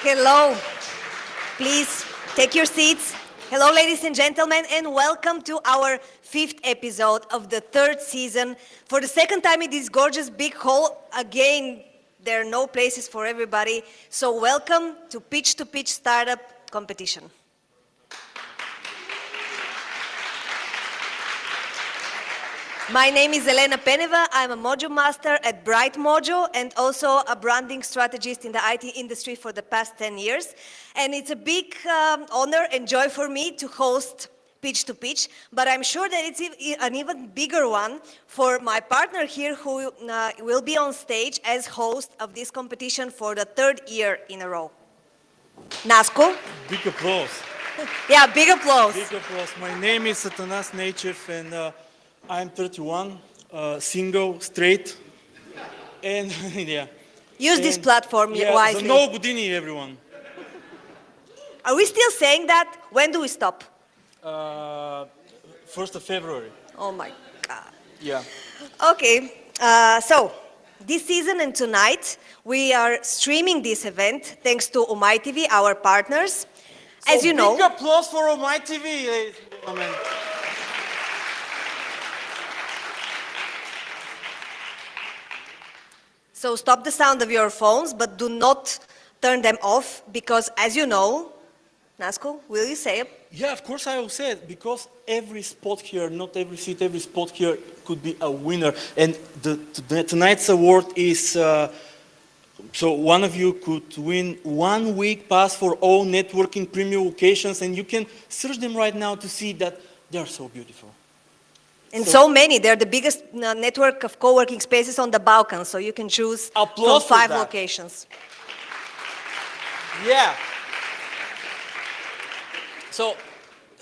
Hello. Please take your seats. Hello, ladies and gentlemen, and welcome to our 5th episode of the 3rd season. For the 2nd time in this gorgeous big hall, again, there are no places for everybody. So welcome to Pitch2Pitch Startup Competition. My name is Elena Peneva. I'm a Mojo Master at Bright Mojo and also a branding strategist in the IT industry for the past 10 years. And it's a big honor and joy for me to host Pitch2Pitch, but I'm sure that it's an even bigger one for my partner here who will be on stage as host of this competition for the 3rd year in a row. Nasko? Big applause. Yeah, big applause. Big applause. My name is Satanas Nechev and I'm 31, single, straight, and yeah. Use this platform wisely. No Budini, everyone. Are we still saying that? When do we stop? 1st of February. Oh my God. Yeah. Okay, so this season and tonight we are streaming this event thanks to Omai.TV, our partners. So as you know, big applause for Omai.TV, ladies and gentlemen. So stop the sound of your phones, but do not turn them off because, as you know, Nasko, will you say it? Yeah, of course I will say it, because every spot here, not every seat, every spot here could be a winner. And tonight's award is, so one of you could win 1 week pass for all networking premium locations, and you can search them right now to see that they are so beautiful. And so many. They're the biggest network of co-working spaces on the Balkans, so you can choose from 5 locations. Yeah. So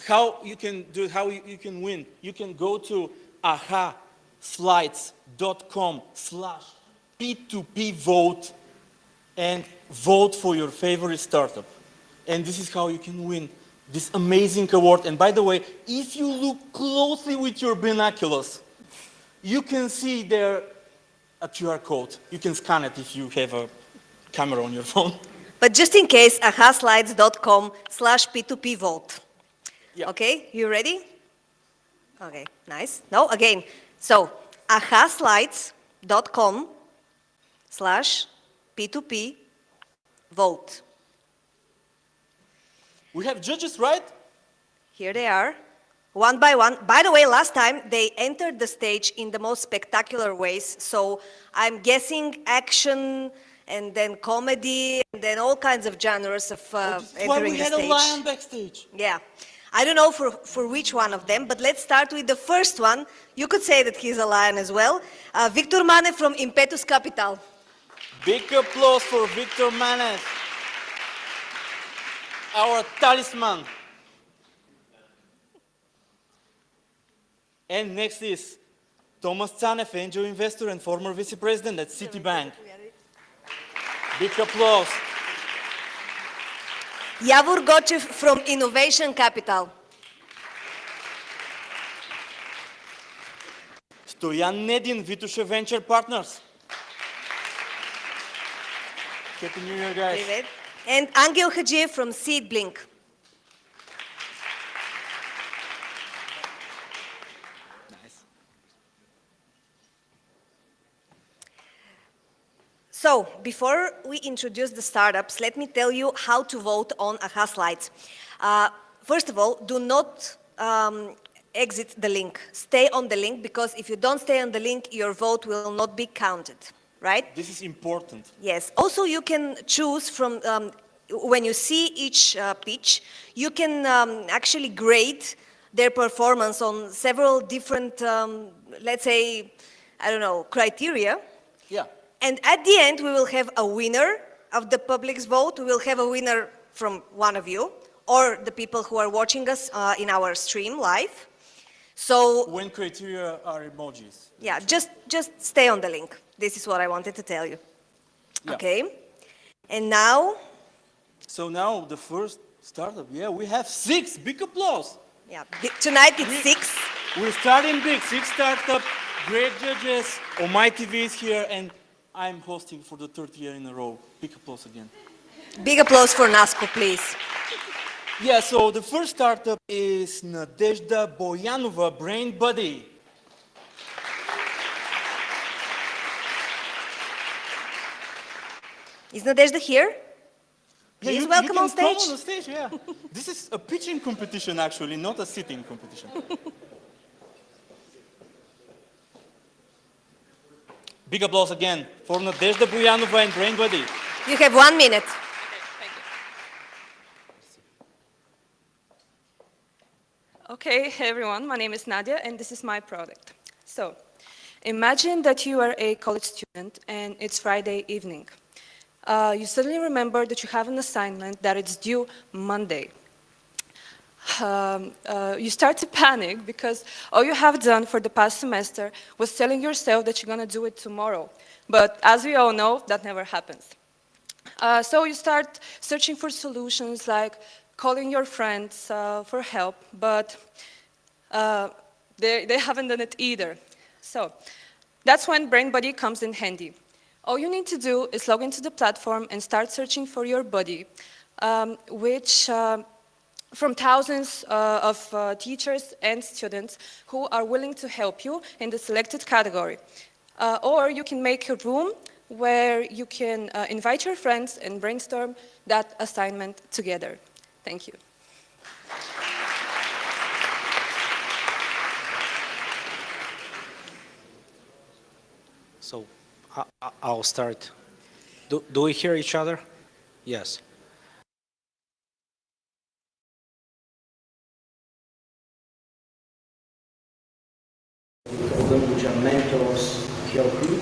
how you can do it, how you can win? You can go to ahaslides.com/P2P vote and vote for your favorite startup. And this is how you can win this amazing award. And by the way, if you look closely with your binoculars, you can see there a QR code. You can scan it if you have a camera on your phone. But just in case, ahaslides.com/P2P vote. Yeah. Okay, you ready? Okay, nice. No, again. So, ahaslides.com/P2P vote. We have judges, right? Here they are, one by one. By the way, last time they entered the stage in the most spectacular ways. So I'm guessing action and then comedy and then all kinds of genres of entering the stage. Why we had a lion backstage. Yeah. I don't know for which one of them, but let's start with the first one. You could say that he's a lion as well. Victor Mane from Impetus Capital. Big applause for Victor Mane, our talisman. And next is Thomas Tsanev, angel investor and former vice president at Citibank. Big applause. Javor Gochev from Innovation Capital. Stoyan Nedin, Vitusha Venture Partners. Happy New Year, guys. David. And Angel Hajiev from Seedblink. Nice. So, before we introduce the startups, let me tell you how to vote on AHA Slides. First of all, do not exit the link. Stay on the link, because if you don't stay on the link, your vote will not be counted, right? This is important. Yes. Also, you can choose from, when you see each pitch, you can actually grade their performance on several different, let's say, I don't know, criteria. Yeah. And at the end, we will have a winner of the public's vote. We will have a winner from one of you, or the people who are watching us in our stream live. So when criteria are emojis. yeah, just stay on the link. This is what I wanted to tell you. Yeah. Okay. And now? So now the first startup, yeah, we have 6. Big applause. Yeah, tonight it's 6. We're starting big. 6 startup, great judges. Omai.TV is here, and I'm hosting for the 3rd year in a row. Big applause again. Big applause for Nasco, please. Yeah, so the first startup is Nadezhda Boyanova, Brain Buddy. Is Nadezhda here? Yeah, Please you welcome can on come stage. on the stage, yeah. This is a pitching competition, actually, not a sitting competition. Big applause again for Nadezhda Boyanova and Brain Buddy. You have 1 minute. Okay, hey everyone, my name is Nadia and this is my product. So, imagine that you are a college student and it's Friday evening. You suddenly remember that you have an assignment that it's due Monday. You start to panic because all you have done for the past semester was telling yourself that you're going to do it tomorrow. But as we all know, that never happens. So you start searching for solutions like calling your friends for help, but they haven't done it either. So that's when BrainBuddy comes in handy. All you need to do is log into the platform and start searching for your buddy, from thousands of teachers and students who are willing to help you in the selected category. Or you can make a room where you can invite your friends and brainstorm that assignment together. Thank you. So I'll start. Do we hear each other? Yes. Which are mentors help you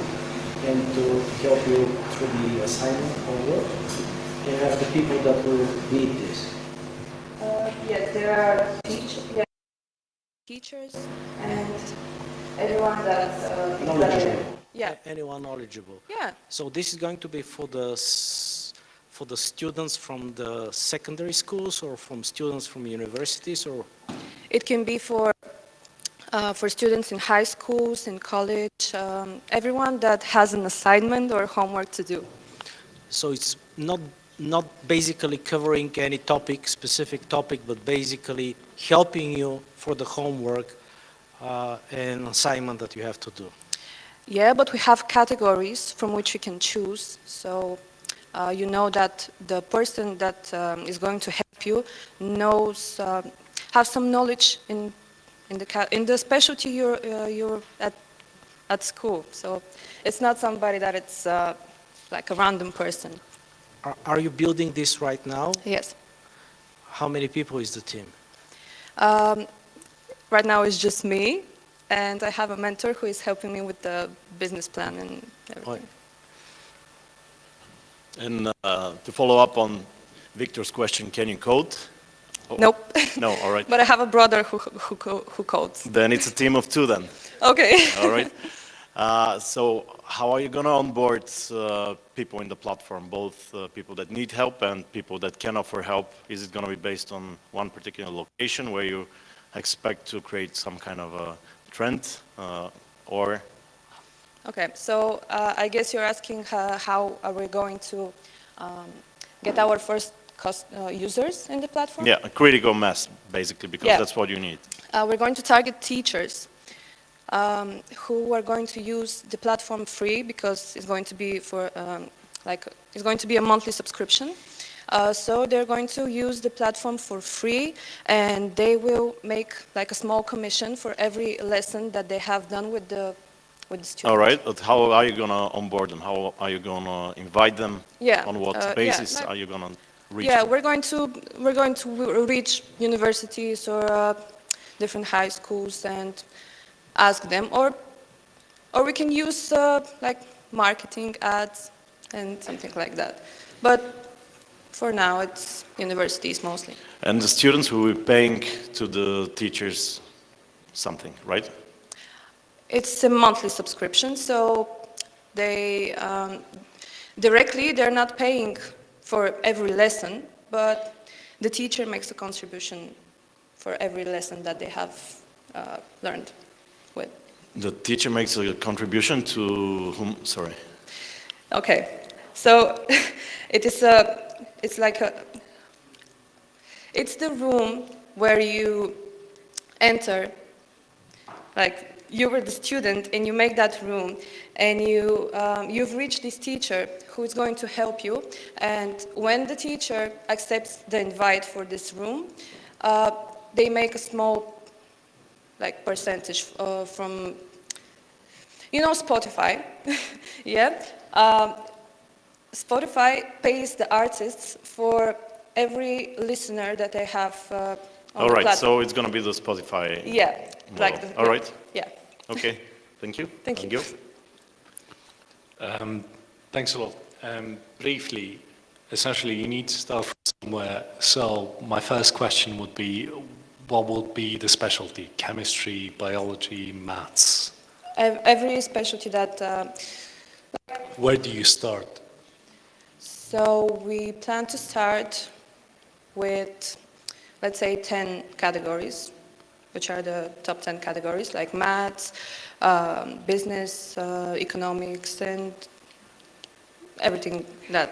and to help you through the assignment or work. You have the people that will need this. Yes, there are teachers and everyone that's Knowledgeable. yeah. Anyone knowledgeable? Yeah. So this is going to be for the students from the secondary schools or from students from universities, or? It can be for students in high schools, in college, everyone that has an assignment or homework to do. So it's not basically covering any topic, specific topic, but basically helping you for the homework and assignment that you have to do. Yeah, but we have categories from which you can choose. So you know that the person that is going to help you knows, have some knowledge in the specialty you're at school. So it's not somebody that it's like a random person. Are you building this right now? Yes. How many people is the team? Right now it's just me, and I have a mentor who is helping me with the business plan and everything. And to follow up on Victor's question, can you code? Nope. No, all right. But I have a brother who codes. Then it's a team of two then. Okay. All right. So how are you going to onboard people in the platform, both people that need help and people that can offer help? Is it going to be based on one particular location where you expect to create some kind of a trend or? Okay, so I guess you're asking how are we going to get our first users in the platform? Yeah, a critical mass, basically, because that's what you need. We're going to target teachers who are going to use the platform free because it's going to be for it's going to be a monthly subscription. So they're going to use the platform for free, and they will make like a small commission for every lesson that they have done with the students. All right, but how are you going to onboard them? How are you going to invite them? Yeah. On what basis are you going to reach them? We're going to reach universities or different high schools and ask them, or we can use like marketing ads and something like that. But for now, it's universities mostly. And the students will be paying to the teachers something, right? It's a monthly subscription, so they directly they're not paying for every lesson, but the teacher makes a contribution for every lesson that they have learned with. The teacher makes a contribution to whom? Sorry. Okay, so it is it's like it's the room where you enter, like you were the student and you make that room and you've reached this teacher who is going to help you, and when the teacher accepts the invite for this room, they make a small like percentage from, you know, Spotify. Yeah. Spotify pays the artists for every listener that they have on All the right, platform. so it's going to be the Spotify. Yeah, like model. the, All right. Yeah. Okay. Thank you. Thank you. Thanks a lot. Briefly, essentially, you need to start from somewhere. So my first question would be, what would be the specialty? Chemistry, biology, maths? Every specialty that, Where do you start? so we plan to start with, let's say, 10 categories, which are the top 10 categories, like maths, business, economics, and everything that,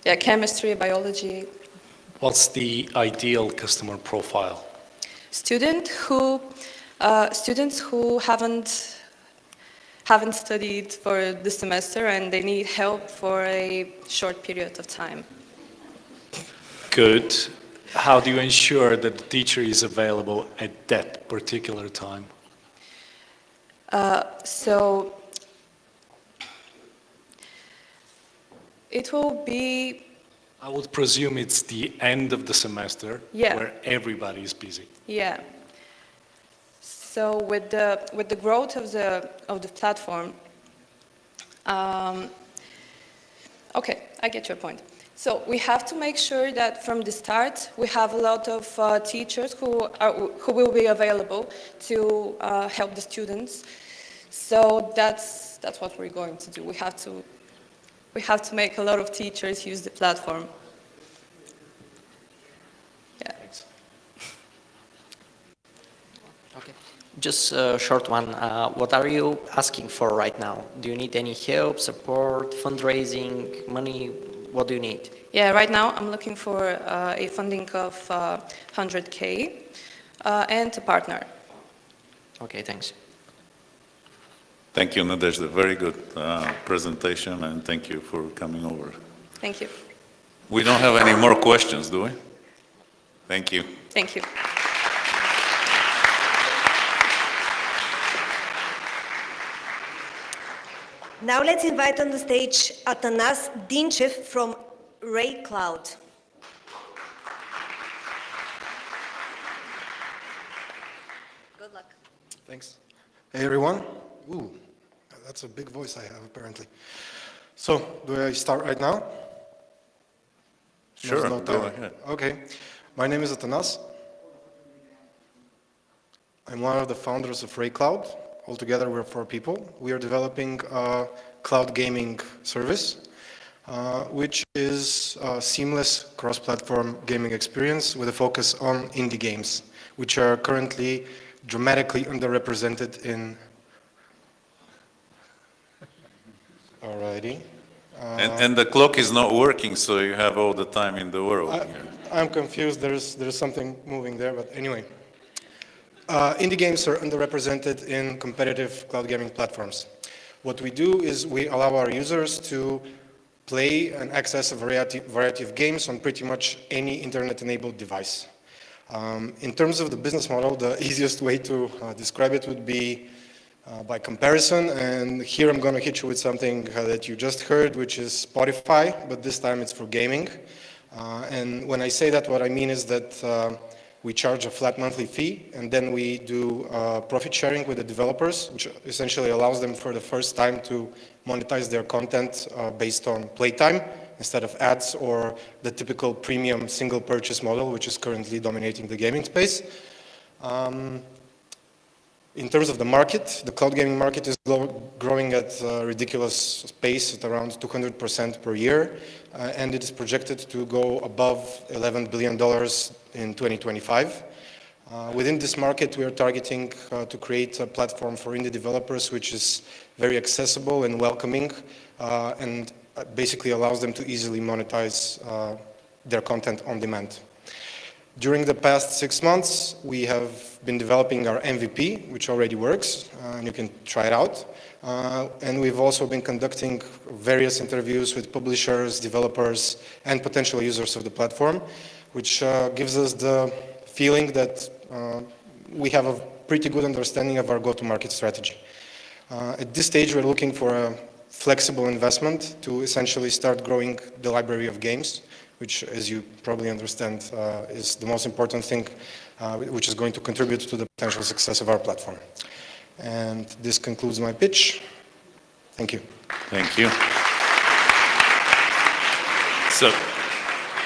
yeah, chemistry, biology. What's the ideal customer profile? Students who haven't studied for the semester and they need help for a short period of time. Good. How do you ensure that the teacher is available at that particular time? So it will be, I would presume it's the end of the semester, Yeah. where everybody is busy. yeah. So with the growth of the platform, okay, I get your point. So we have to make sure that from the start we have a lot of teachers who will be available to help the students. So that's what we're going to do. We have to make a lot of teachers use the platform. Yeah. Thanks. Okay. Just a short one. What are you asking for right now? Do you need any help, support, fundraising, money? What do you need? Yeah, right now I'm looking for a funding of 100K and a partner. Okay, thanks. Thank you, Nadezhda. Very good presentation, and thank you for coming over. Thank you. We don't have any more questions, do we? Thank you. Thank you. Now let's invite on the stage Atanas Dinchev from Ray Cloud. Good luck. Thanks. Hey, everyone. Ooh, that's a big voice I have, apparently. So, do I start right now? Sure, There's no go time. ahead. Okay. My name is Atanas. I'm one of the founders of Ray Cloud. Altogether, we're 4 people. We are developing a cloud gaming service, which is a seamless cross-platform gaming experience with a focus on indie games, which are currently dramatically underrepresented in... Alrighty. And the clock is not working, so you have all the time in the world here. I'm confused. There's something moving there, but anyway. Indie games are underrepresented in competitive cloud gaming platforms. What we do is we allow our users to play and access a variety of games on pretty much any internet-enabled device. In terms of the business model, the easiest way to describe it would be by comparison, and here I'm going to hit you with something that you just heard, which is Spotify, but this time it's for gaming. And when I say that, what I mean is that we charge a flat monthly fee, and then we do profit sharing with the developers, which essentially allows them for the first time to monetize their content based on playtime instead of ads or the typical premium single purchase model, which is currently dominating the gaming space. In terms of the market, the cloud gaming market is growing at a ridiculous pace at around 200% per year, and it is projected to go above $11 billion in 2025. Within this market, we are targeting to create a platform for indie developers which is very accessible and welcoming, and basically allows them to easily monetize their content on demand. During the past 6 months, we have been developing our MVP, which already works, and you can try it out. And we've also been conducting various interviews with publishers, developers, and potential users of the platform, which gives us the feeling that we have a pretty good understanding of our go-to-market strategy. At this stage, we're looking for a flexible investment to essentially start growing the library of games, which, as you probably understand, is the most important thing, which is going to contribute to the potential success of our platform. And this concludes my pitch. Thank you. Thank you.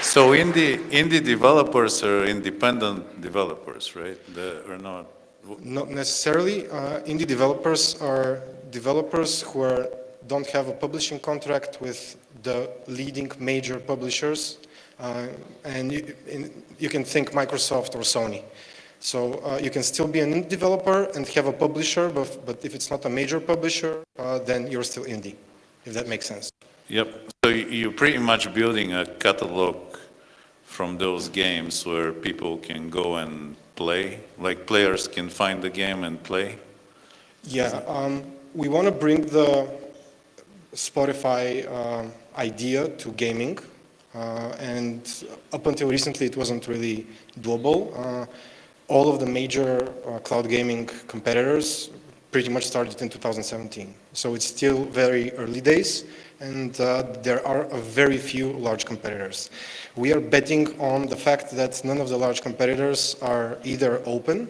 So indie developers are independent developers, right? Or not? Not necessarily. Indie developers are developers who don't have a publishing contract with the leading major publishers. And you can think Microsoft or Sony. So you can still be an indie developer and have a publisher, but if it's not a major publisher, then you're still indie, if that makes sense. Yep. So you're pretty much building a catalog from those games where people can go and play, like players can find the game and play? Yeah, we want to bring the Spotify idea to gaming, and up until recently it wasn't really doable. All of the major cloud gaming competitors pretty much started in 2017. So it's still very early days, and there are a very few large competitors. We are betting on the fact that none of the large competitors are either open,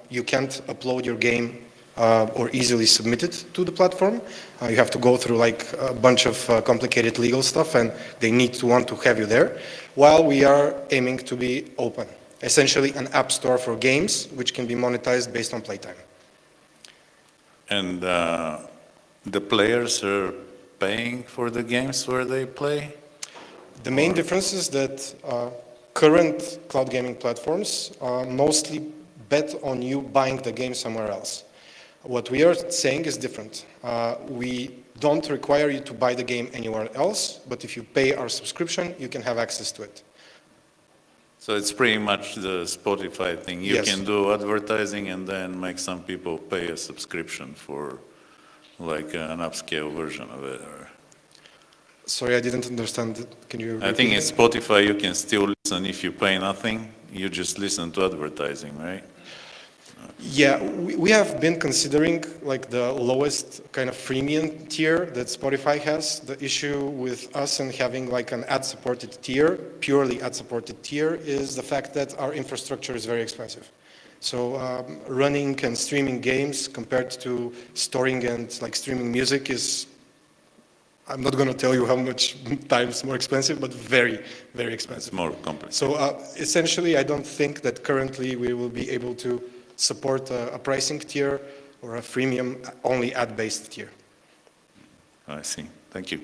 you can't upload your game or easily submit it to the platform. You have to go through like a bunch of complicated legal stuff, and they need to want to have you there, while we are aiming to be open. Essentially an app store for games, which can be monetized based on playtime. And the players are paying for the games where they play? The main difference is that current cloud gaming platforms mostly bet on you buying the game somewhere else. What we are saying is different. We don't require you to buy the game anywhere else, but if you pay our subscription, you can have access to it. So it's pretty much the Spotify thing. You Yes. can do advertising and then make some people pay a subscription for like an upscale version of it. Or... Sorry, I didn't understand. Can you repeat? I think in Spotify you can still listen if you pay nothing. You just listen to advertising, right? Yeah, we have been considering like the lowest kind of freemium tier that Spotify has. The issue with us and having like an ad-supported tier, purely ad-supported tier, is the fact that our infrastructure is very expensive. So running and streaming games compared to storing and like streaming music is, I'm not going to tell you how much times more expensive, but very, very expensive. It's more complex. So essentially, I don't think that currently we will be able to support a pricing tier or a freemium only ad-based tier. I see. Thank you.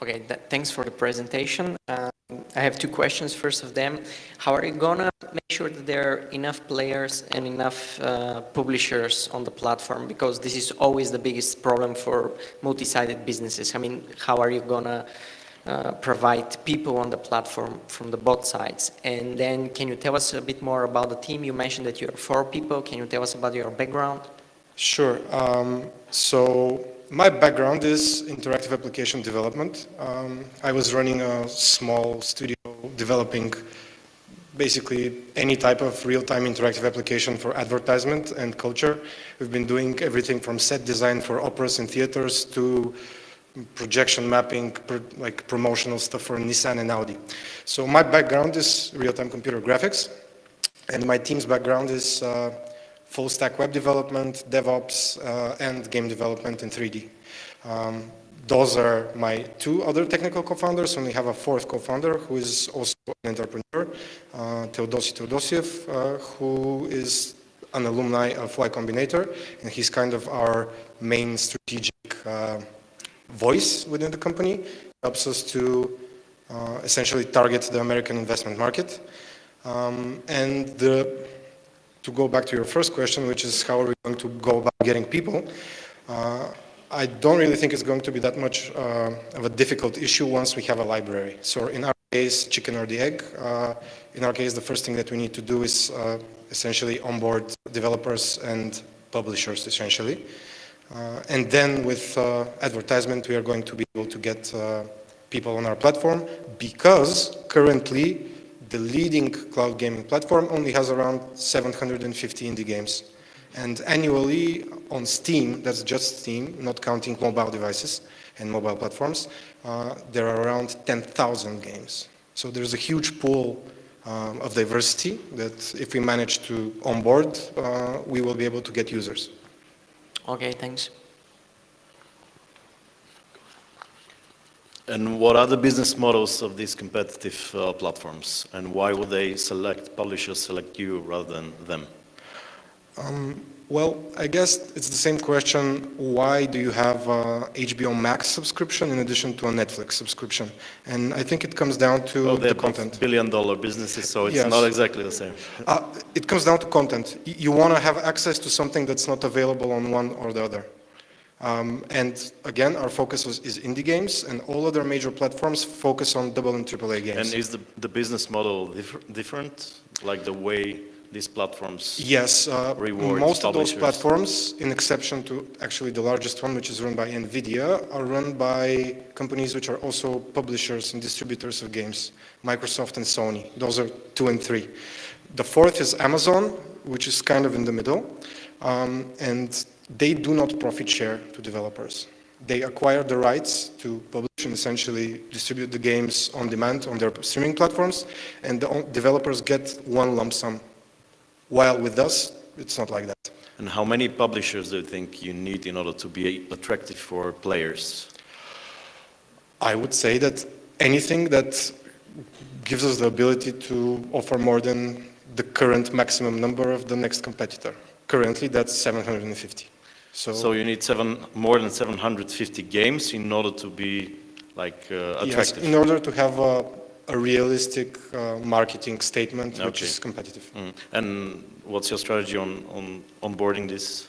Okay, thanks for the presentation. I have two questions. First of them, how are you gonna make sure that there are enough players and enough publishers on the platform? Because this is always the biggest problem for multi-sided businesses. I mean, how are you gonna provide people on the platform from the both sides? And then can you tell us a bit more about the team? You mentioned that you're 4 people. Can you tell us about your background? Sure. So my background is interactive application development. I was running a small studio developing basically any type of real-time interactive application for advertisement and culture. We've been doing everything from set design for operas and theaters to projection mapping, like promotional stuff for Nissan and Audi. So my background is real-time computer graphics, and my team's background is full stack web development, DevOps, and game development in 3D. Those are my 2 other technical co-founders, and we have a 4th co-founder who is also an entrepreneur, Teodosiev, who is an alumni of Y Combinator, and he's kind of our main strategic voice within the company. Helps us to essentially target the American investment market. And to go back to your first question, which is how are we going to go about getting people, I don't really think it's going to be that much of a difficult issue once we have a library. So in our case, chicken or the egg. In our case, the first thing that we need to do is essentially onboard developers and publishers, essentially. And then with advertisement, we are going to be able to get people on our platform, because currently the leading cloud gaming platform only has around 750 indie games. And annually on Steam, that's just Steam, not counting mobile devices and mobile platforms, there are around 10,000 games. So there's a huge pool of diversity that if we manage to onboard, we will be able to get users. Okay, thanks. And what are the business models of these competitive platforms? And why would they publishers select you rather than them? Well, I guess it's the same question. Why do you have a HBO Max subscription in addition to a Netflix subscription? And I think it comes down to the content. Billion-dollar businesses, so it's Yes. not exactly the same. It comes down to content. You want to have access to something that's not available on one or the other. And again, our focus is indie games, and all other major platforms focus on double and triple A games. And is the business model different, like the way these platforms Yes, reward most of those publishers? platforms, in exception to actually the largest one, which is run by NVIDIA, are run by companies which are also publishers and distributors of games, Microsoft and Sony. Those are 2 and 3. The fourth is Amazon, which is kind of in the middle, and they do not profit share to developers. They acquire the rights to publish and essentially distribute the games on demand on their streaming platforms, and the developers get one lump sum. While with us, it's not like that. And how many publishers do you think you need in order to be attractive for players? I would say that anything that gives us the ability to offer more than the current maximum number of the next competitor. Currently, that's 750. So you need more than 750 games in order to be attractive? Yes, in order to have a realistic marketing statement which is competitive. And what's your strategy on onboarding these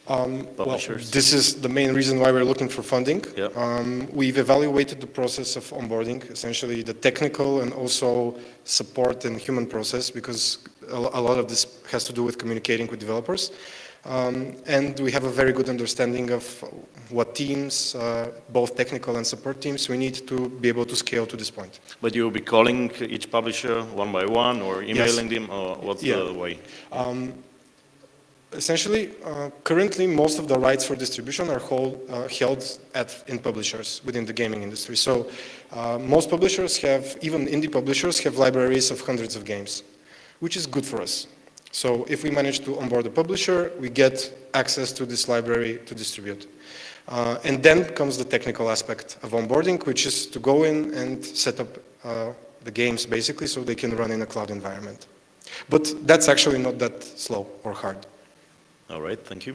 publishers? Well, this is the main reason why we're looking for funding. Yeah. We've evaluated the process of onboarding, essentially the technical and also support and human process, because a lot of this has to do with communicating with developers. And we have a very good understanding of what teams, both technical and support teams, we need to be able to scale to this point. But you'll be calling each publisher one by one, or emailing them, or what's the way? Essentially, currently most of the rights for distribution are held in publishers within the gaming industry. So most publishers even indie publishers have libraries of hundreds of games, which is good for us. So if we manage to onboard a publisher, we get access to this library to distribute. And then comes the technical aspect of onboarding, which is to go in and set up the games basically so they can run in a cloud environment. But that's actually not that slow or hard. All right, thank you.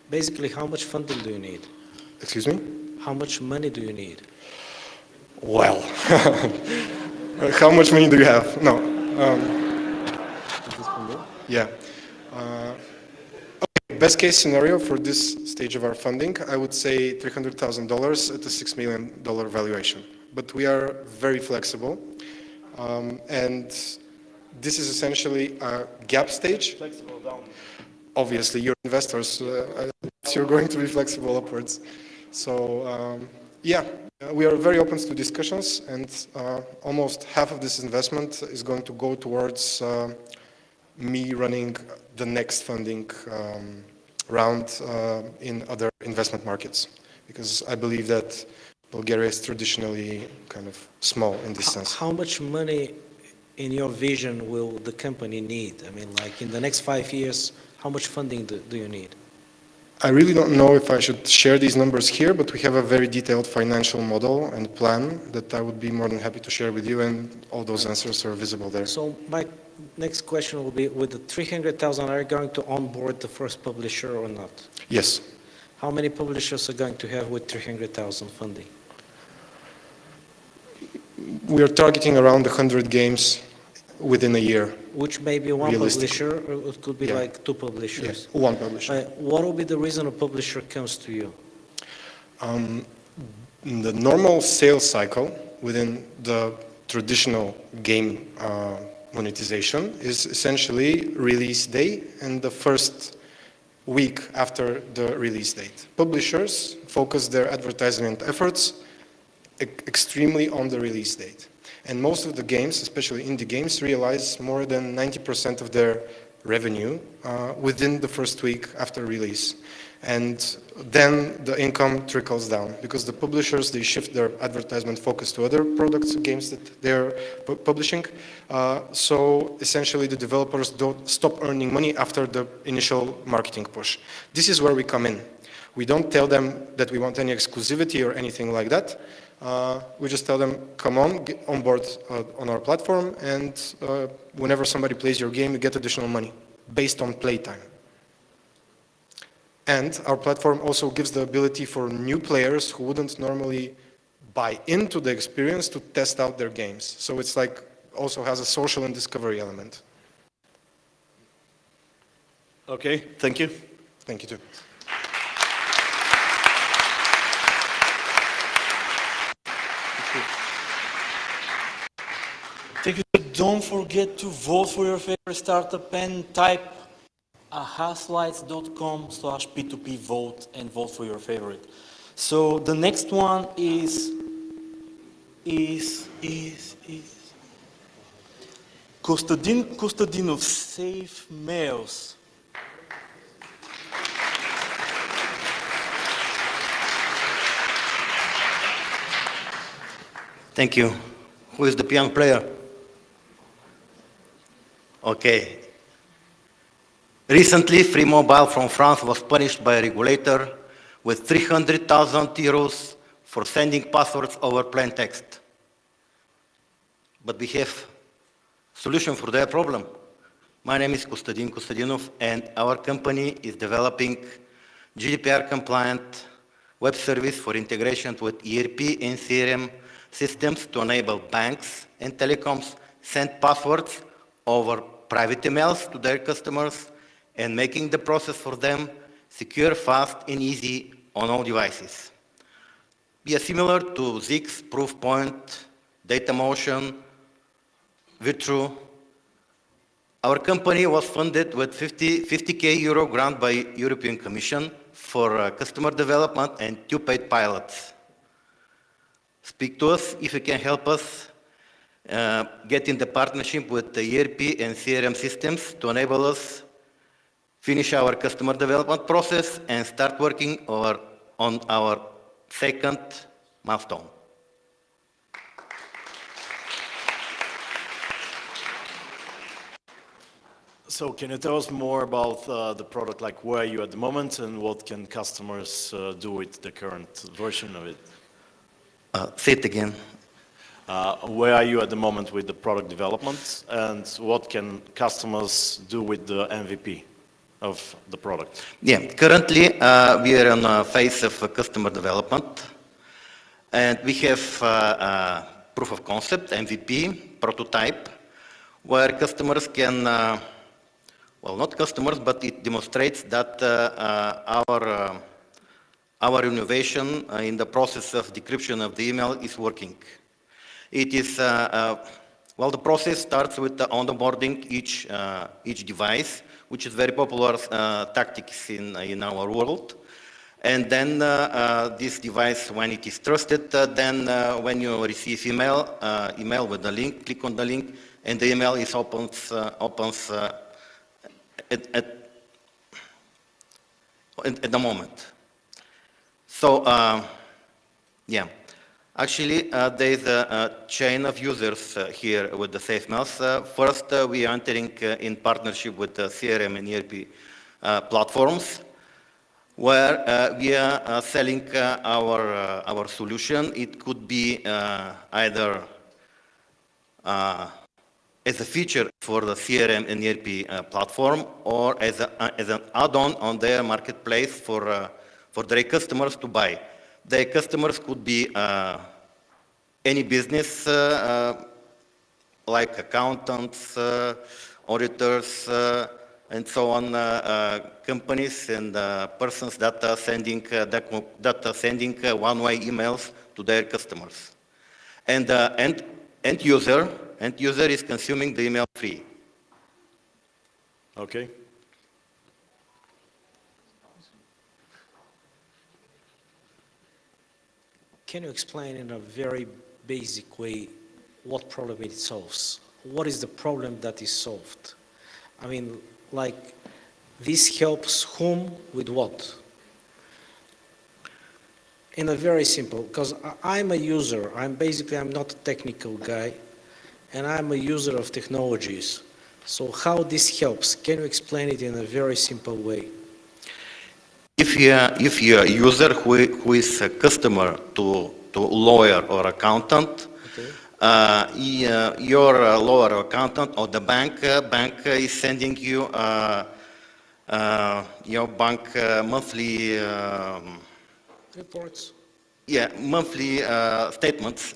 Basically, how much funding do you need? Excuse me? How much money do you need? Well, how much money do you have? No. Yeah. Okay, best case scenario for this stage of our funding, I would say $300,000 at a $6 million valuation. But we are very flexible. And this is essentially a gap stage. Flexible down. Obviously, you're investors, you're going to be flexible upwards. So, yeah, we are very open to discussions, and almost half of this investment is going to go towards me running the next funding round in other investment markets, because I believe that Bulgaria is traditionally kind of small in this sense. How much money, in your vision, will the company need? I mean, like in the next 5 years, how much funding do you need? I really don't know if I should share these numbers here, but we have a very detailed financial model and plan that I would be more than happy to share with you, and all those answers are visible there. So my next question will be, with the 300,000, are you going to onboard the first publisher or not? Yes. How many publishers are going to have with 300,000 funding? We are targeting around 100 games within a year. Which may be one Realistically. publisher, or it could be Yeah. like two publishers. Yeah, one publisher. What will be the reason a publisher comes to you? The normal sales cycle within the traditional game monetization is essentially release day and the first week after the release date. Publishers focus their advertisement efforts extremely on the release date. And most of the games, especially indie games, realize more than 90% of their revenue within the first week after release. And then the income trickles down because the publishers, they shift their advertisement focus to other products, games that they're publishing. So essentially the developers don't stop earning money after the initial marketing push. This is where we come in. We don't tell them that we want any exclusivity or anything like that. We just tell them, come on, get on board on our platform, and whenever somebody plays your game, you get additional money based on playtime. And our platform also gives the ability for new players who wouldn't normally buy into the experience to test out their games. So it's like, also has a social and discovery element. Okay, thank you. Thank you too. Thank you. Don't forget to vote for your favorite startup and type ahaslights.com/P2P vote and vote for your favorite. So the next one is Kostadinov, Safe Mails. Thank you. Who is the piano player? Okay. Recently, Free Mobile from France was punished by a regulator with 300,000 euros for sending passwords over plain text. But we have a solution for their problem. My name is Kostadin Kostadinov, and our company is developing GDPR-compliant web service for integration with ERP and CRM systems to enable banks and telecoms send passwords over private emails to their customers and making the process for them secure, fast, and easy on all devices. We are similar to Zix, Proofpoint, Datamotion, Virtue. Our company was funded with 50k euro grant by European Commission for customer development and 2 paid pilots. Speak to us if you can help us get in the partnership with the ERP and CRM systems to enable us finish our customer development process and start working on our second milestone. So can you tell us more about the product, like where are you at the moment and what can customers do with the current version of it? Say it again. Where are you at the moment with the product development and what can customers do with the MVP of the product? Yeah, currently we are in a phase of customer development, and we have proof of concept, MVP, prototype, where customers can, well, not customers, but it demonstrates that our innovation in the process of decryption of the email is working. It is, well, the process starts with the onboarding each device, which is very popular tactics in our world. And then this device, when it is trusted, then when you receive email with the link, click on the link, and the email is opens at the moment. So, yeah. Actually, there is a chain of users here with the Safe Mails. First, we are entering in partnership with the CRM and ERP platforms, where we are selling our solution. It could be either as a feature for the CRM and ERP platform, or as an add-on on their marketplace for their customers to buy. Their customers could be any business like accountants, auditors, and so on, companies and persons that are sending one-way emails to their customers. And end user is consuming the email free. Okay. Can you explain in a very basic way what problem it solves? What is the problem that is solved? I mean, like, this helps whom with what? In a very simple, because I'm a user, I'm not a technical guy, and I'm a user of technologies. So how this helps? Can you explain it in a very simple way? If you're a user who is a customer to lawyer or accountant, Okay. your lawyer or accountant or the bank is sending you your bank monthly Reports. monthly statements.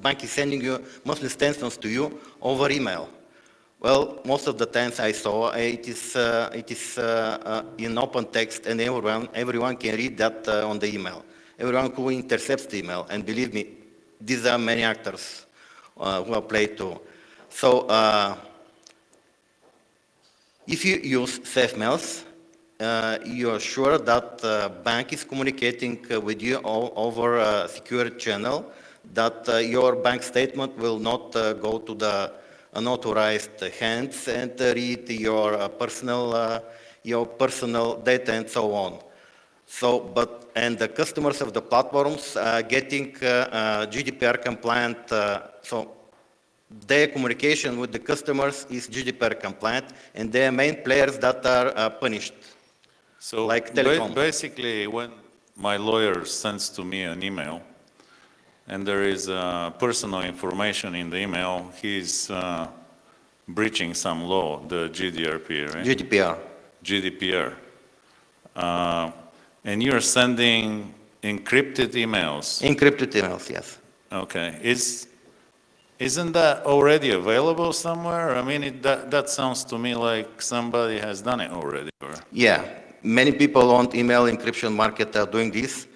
Bank is sending you monthly statements to you over email. Well, most of the times I saw it is in open text, and everyone can read that on the email. Everyone who intercepts the email, and believe me, these are many actors who are played too. So if you use safe mails, you're sure that the bank is communicating with you over a secure channel, that your bank statement will not go to the unauthorized hands and read your personal data and so on. So, and the customers of the platforms are getting GDPR compliant, so their communication with the customers is GDPR compliant, and they are main players that are punished. So Like telecom. basically, when my lawyer sends to me an email, and there is personal information in the email, he's breaching some law, the GDPR, right? GDPR. And you're sending encrypted emails. Encrypted emails, yes. Okay. Isn't that already available somewhere? I mean, that sounds to me like somebody has done it already. Yeah, many people on email encryption market are doing this.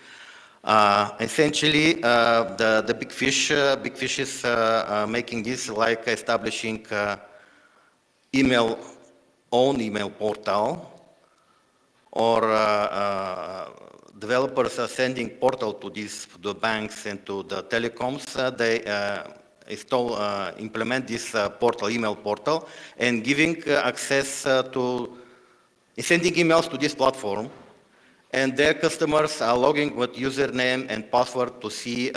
Essentially, the big fish is making this, like establishing own email portal, or developers are sending portal to the banks and to the telecoms. They implement this email portal, and giving access to sending emails to this platform, and their customers are logging with username and password to see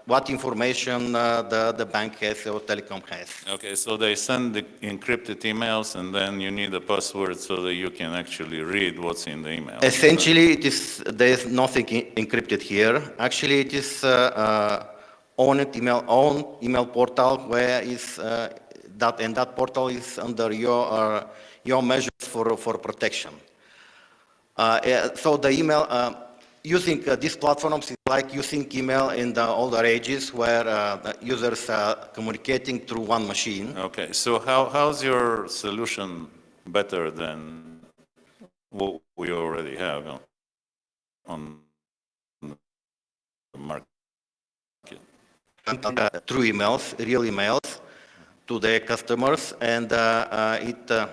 what information the bank has or telecom has. Okay, so they send the encrypted emails, and then you need a password so that you can actually read what's in the email. Essentially, there is nothing encrypted here. Actually, it is own email portal where is that portal is under your measures for protection. So the email using these platforms is like using email in the older ages, where the users are communicating through one machine. Okay, so how's your solution better than what we already have on the market? Through emails, real emails, to their customers, and the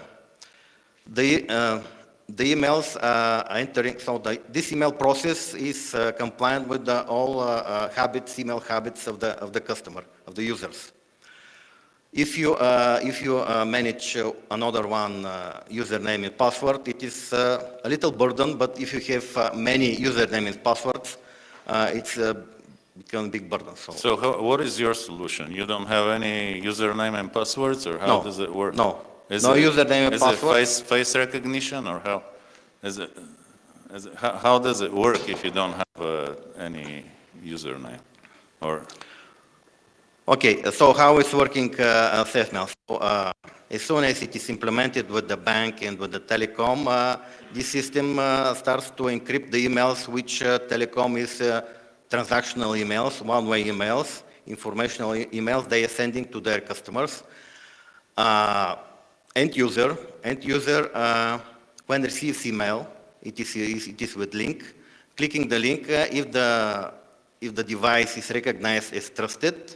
emails are entering. So this email process is compliant with all email habits of the customer, of the users. If you manage another one username and password, it is a little burden. But if you have many username and passwords, it's become a big burden. So what is your solution? You don't have any username and passwords, or how does it work? No. Username and password. Is it face recognition, or how? How does it work if you don't have any username? Or Okay, so how it's working SafeMail? So, as soon as it is implemented with the bank and with the telecom, this system starts to encrypt the emails, which telecom is transactional emails, one-way emails. informational emails they are sending to their customers. End user, when receives email, it is with link. Clicking the link, if the device is recognized as trusted,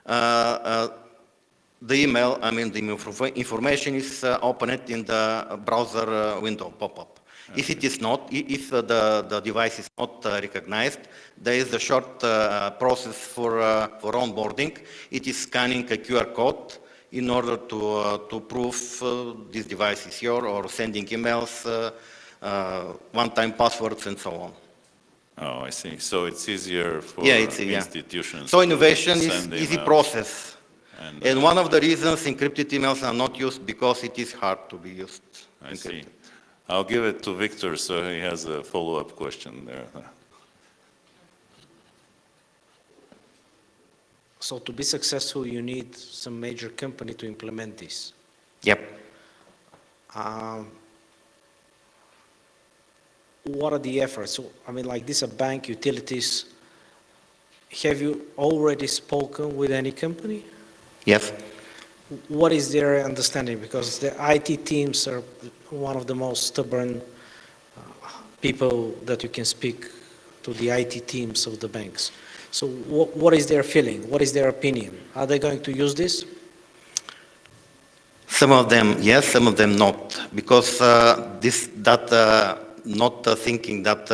the email, the information is opened in the browser window pop-up. Okay. If it is not, if the device is not recognized, there is a short process for onboarding. It is scanning a QR code in order to prove this device is yours, or sending emails, one-time passwords, and so on. Oh, I see. So it's easier for institutions. So innovation to is send easy emails. process. And one of the reasons encrypted emails are not used because it is hard to be used. I see. I'll give it to Victor, so he has a follow-up question there. So to be successful, you need some major company to implement this. Yep. What are the efforts? So, like this, a bank, utilities. Have you already spoken with any company? Yes. What is their understanding? Because the IT teams are one of the most stubborn people that you can speak to, the IT teams of the banks. So what is their feeling? What is their opinion? Are they going to use this? Some of them yes, some of them not, because not thinking that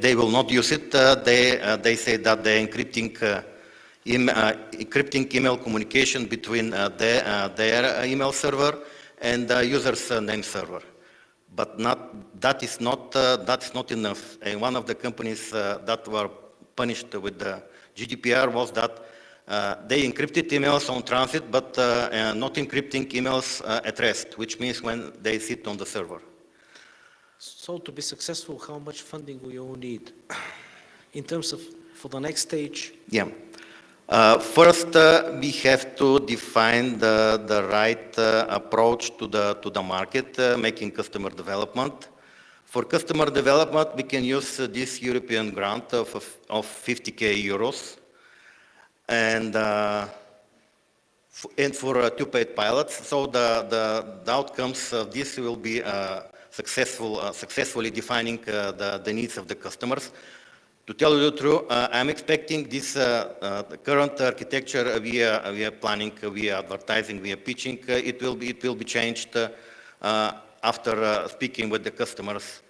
they will not use it. They say that they're encrypting email communication between their email server and the user's name server. But that is not enough. And one of the companies that were punished with the GDPR was that they encrypted emails on transit, but not encrypting emails at rest, which means when they sit on the server. So to be successful, how much funding will you need in terms of for the next stage? Yeah. First, we have to define the right approach to the market, making customer development. For customer development, we can use this European grant of 50k euros, and for 2 paid pilots. So the outcomes of this will be successfully defining the needs of the customers. To tell you the truth, I'm expecting this the current architecture we are planning, we are advertising, we are pitching. It will be changed after speaking with the customers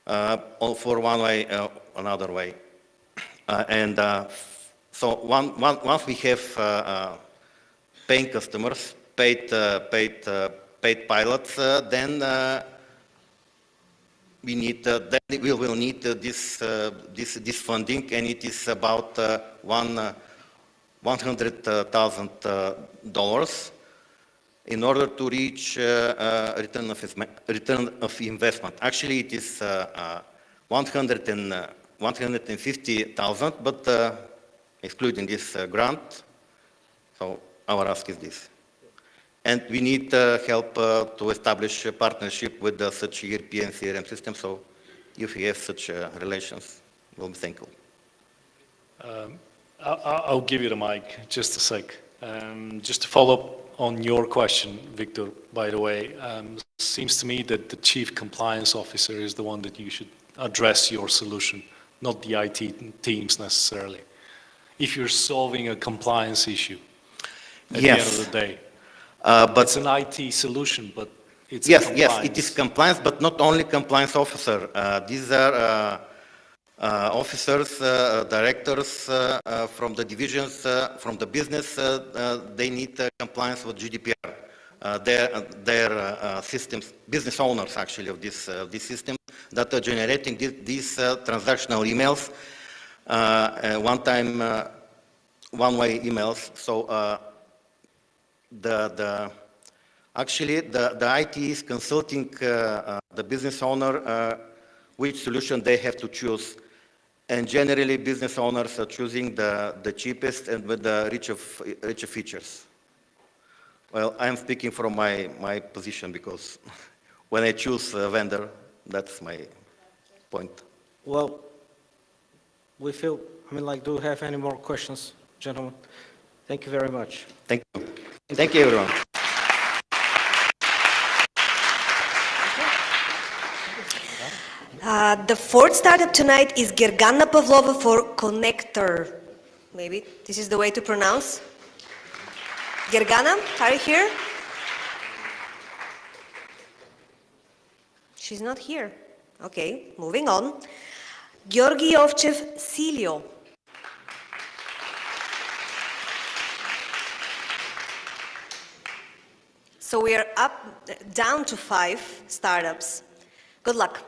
for one way, another way. So once we have paying customers, paid pilots, then we will need this funding, and it is about $100,000 in order to reach return of investment. Actually, it is 150,000, but excluding this grant. So our ask is this. And we need help to establish a partnership with such ERP and CRM systems. So if we have such relations, we'll be thankful. I'll give you the mic, just a sec. Just to follow up on your question, Victor, by the way, seems to me that the Chief Compliance Officer is the one that you should address your solution, not the IT teams necessarily. If you're solving a compliance issue at the end of the day. But it's an IT solution, but it's compliance. Yes, it is compliance, but not only compliance officer. These are officers, directors from the divisions, from the business. They need compliance with GDPR. Their systems, business owners actually of this system that are generating these transactional emails, one-way emails. So. Actually, the IT is consulting the business owner which solution they have to choose. And generally, business owners are choosing the cheapest and with the richer features. Well, I'm speaking from my position because when I choose a vendor, that's my point. Well, we feel, do you have any more questions gentlemen. Thank you very much. Thank you. Thank you, everyone. The fourth startup tonight is Gergana Pavlova for Connector. Maybe this is the way to pronounce. Gergana, are you here? She's not here. Okay, moving on. Georgi Ovchev Silio. So we are down to 5 startups. Good luck.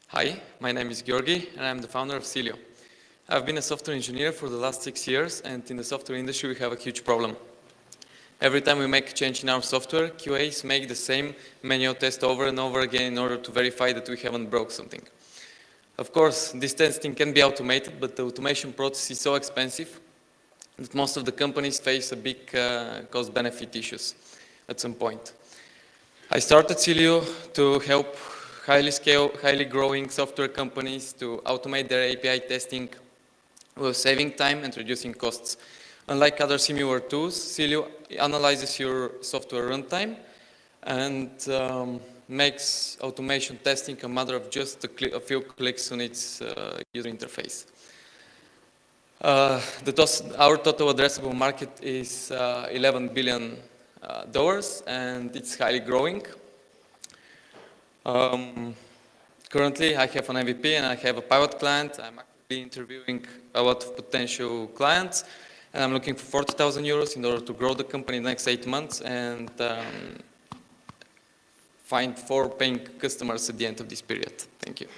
Hi, my name is Georgi and I'm the founder of Silio. I've been a software engineer for the last 6 years, and in the software industry we have a huge problem. Every time we make a change in our software, QAs make the same manual test over and over again in order to verify that we haven't broke something. Of course, this testing can be automated, but the automation process is so expensive that most of the companies face a big cost-benefit issues at some point. I started Silio to help highly growing software companies to automate their API testing while saving time and reducing costs. Unlike other similar tools, Silio analyzes your software runtime and makes automation testing a matter of just a few clicks on its user interface. Our total addressable market is $11 billion, and it's highly growing. Currently, I have an MVP and I have a pilot client. I'm actively interviewing a lot of potential clients, and I'm looking for 40,000 euros in order to grow the company in the next 8 months and find 4 paying customers at the end of this period. Thank you.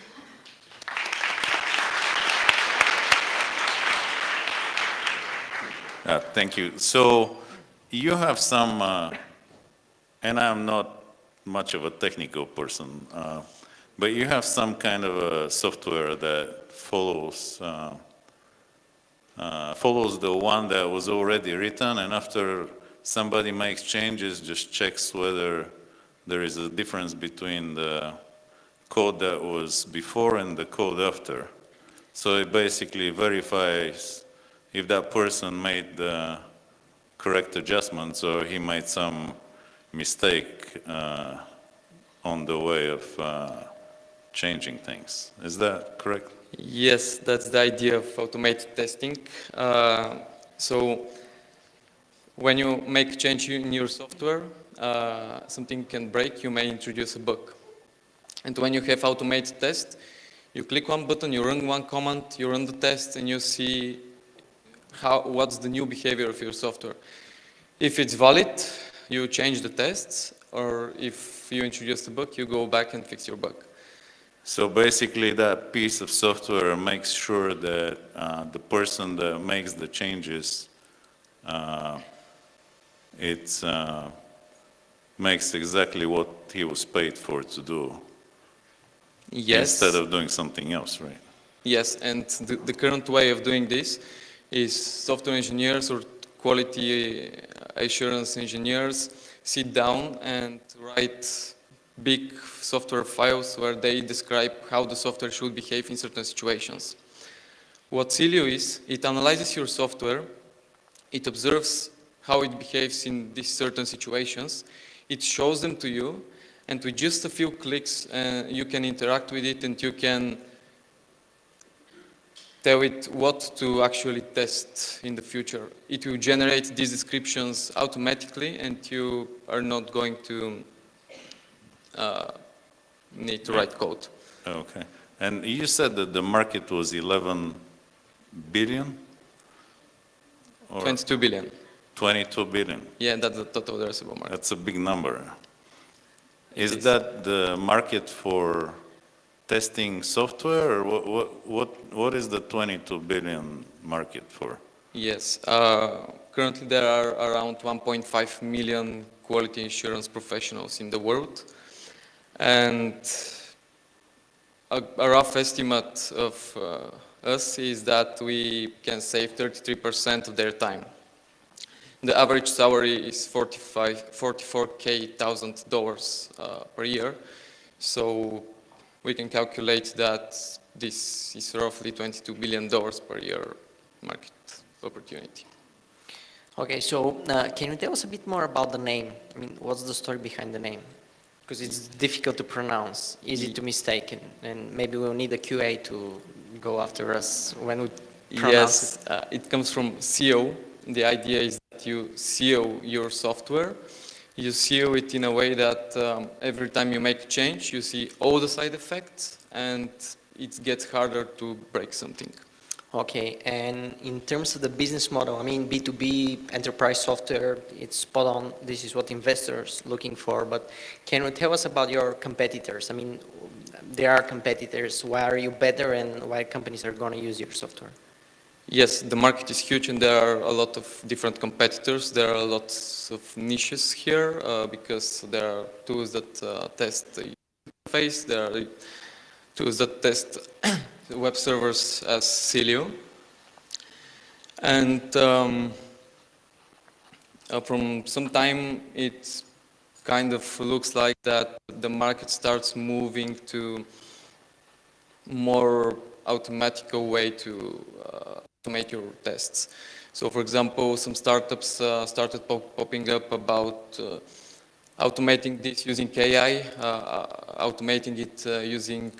Thank you. So you have some, and I'm not much of a technical person, but you have some kind of a software that follows the one that was already written, and after somebody makes changes, just checks whether there is a difference between the code that was before and the code after. So it basically verifies if that person made the correct adjustments or he made some mistake on the way of changing things. Is that correct? Yes, that's the idea of automated testing. So when you make a change in your software, something can break, you may introduce a bug. And when you have automated test, you click one button, you run one command, you run the test, and you see what's the new behavior of your software. If it's valid, you change the tests, or if you introduce the bug, you go back and fix your bug. So basically that piece of software makes sure that the person that makes the changes, makes exactly what he was paid for to do. Yes. Instead of doing something else, right? Yes, and the current way of doing this is software engineers or quality assurance engineers sit down and write big software files where they describe how the software should behave in certain situations. What Silio is, it analyzes your software, it observes how it behaves in these certain situations, it shows them to you, and with just a few clicks you can interact with it and you can tell it what to actually test in the future. It will generate these descriptions automatically, and you are not going to need to write code. Okay. And you said that the market was 11 billion? Or 22 billion. 22 billion? Yeah, that's the total addressable market. That's a big number. Is that the market for testing software, or what is the 22 billion market for? Yes. Currently there are around 1.5 million quality assurance professionals in the world. And a rough estimate of us is that we can save 33% of their time. The average salary is $44,000 per year. So we can calculate that this is roughly $22 billion per year market opportunity. Okay, so can you tell us a bit more about the name? I mean, what's the story behind the name? Because it's difficult to pronounce, easy to mistake, and maybe we'll need a QA to go after us when we pronounce it. Yes, it comes from SEO. The idea is that you SEO your software. You SEO it in a way that every time you make a change, you see all the side effects, and it gets harder to break something. Okay, and in terms of the business model, I mean, B2B enterprise software, it's spot on. This is what investors looking for, but can you tell us about your competitors? I mean, there are competitors. Why are you better and why companies are going to use your software? Yes, the market is huge and there are a lot of different competitors. There are lots of niches here because there are tools that test the interface. There are tools that test web servers as Celio. And from some time, it kind of looks like that the market starts moving to more automatical way to automate your tests. So for example, some startups started popping up about automating this using AI, automating it using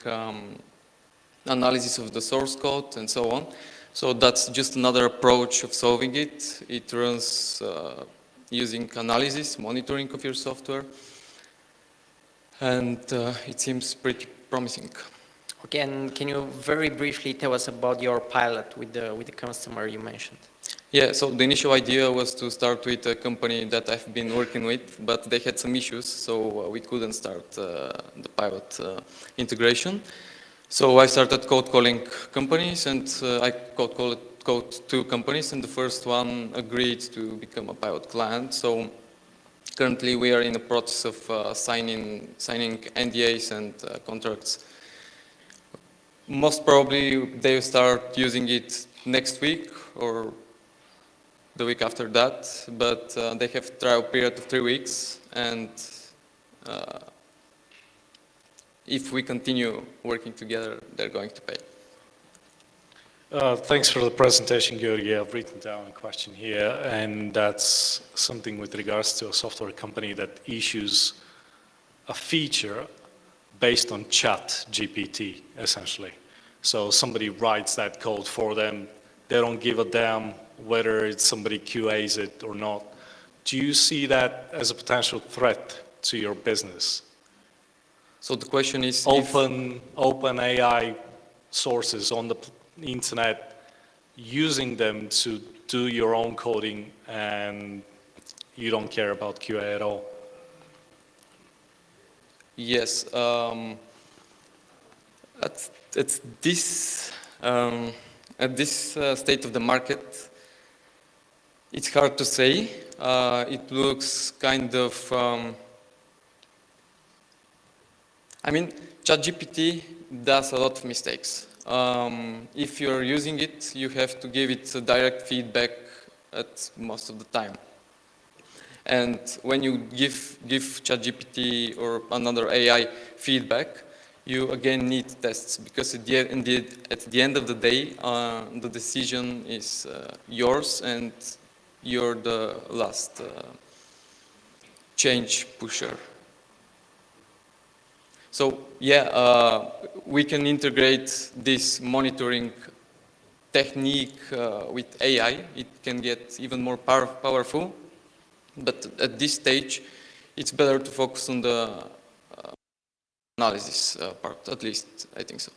analysis of the source code and so on. So that's just another approach of solving it. It runs using analysis, monitoring of your software, and it seems pretty promising. Okay, and can you very briefly tell us about your pilot with the customer you mentioned? Yeah, so the initial idea was to start with a company that I've been working with, but they had some issues, so we couldn't start the pilot integration. So I started cold calling companies, and I called two companies, and the first one agreed to become a pilot client. So currently we are in the process of signing NDAs and contracts. Most probably they'll start using it next week or the week after that, but they have a trial period of 3 weeks, and if we continue working together, they're going to pay. Thanks for the presentation, Georgi. I've written down a question here, and that's something with regards to a software company that issues a feature based on ChatGPT, essentially. So somebody writes that code for them. They don't give a damn whether it's somebody QAs it or not. Do you see that as a potential threat to your business? So the question is, open AI sources on the internet, using them to do your own coding, and you don't care about QA at all? Yes, at this state of the market, it's hard to say. It looks kind of, I mean, ChatGPT does a lot of mistakes. If you're using it, you have to give it direct feedback at most of the time. And when you give ChatGPT or another AI feedback, you again need tests, because at the end of the day, the decision is yours, and you're the last change pusher. So yeah, we can integrate this monitoring technique with AI. It can get even more powerful, but at this stage, it's better to focus on the analysis part, at least I think so.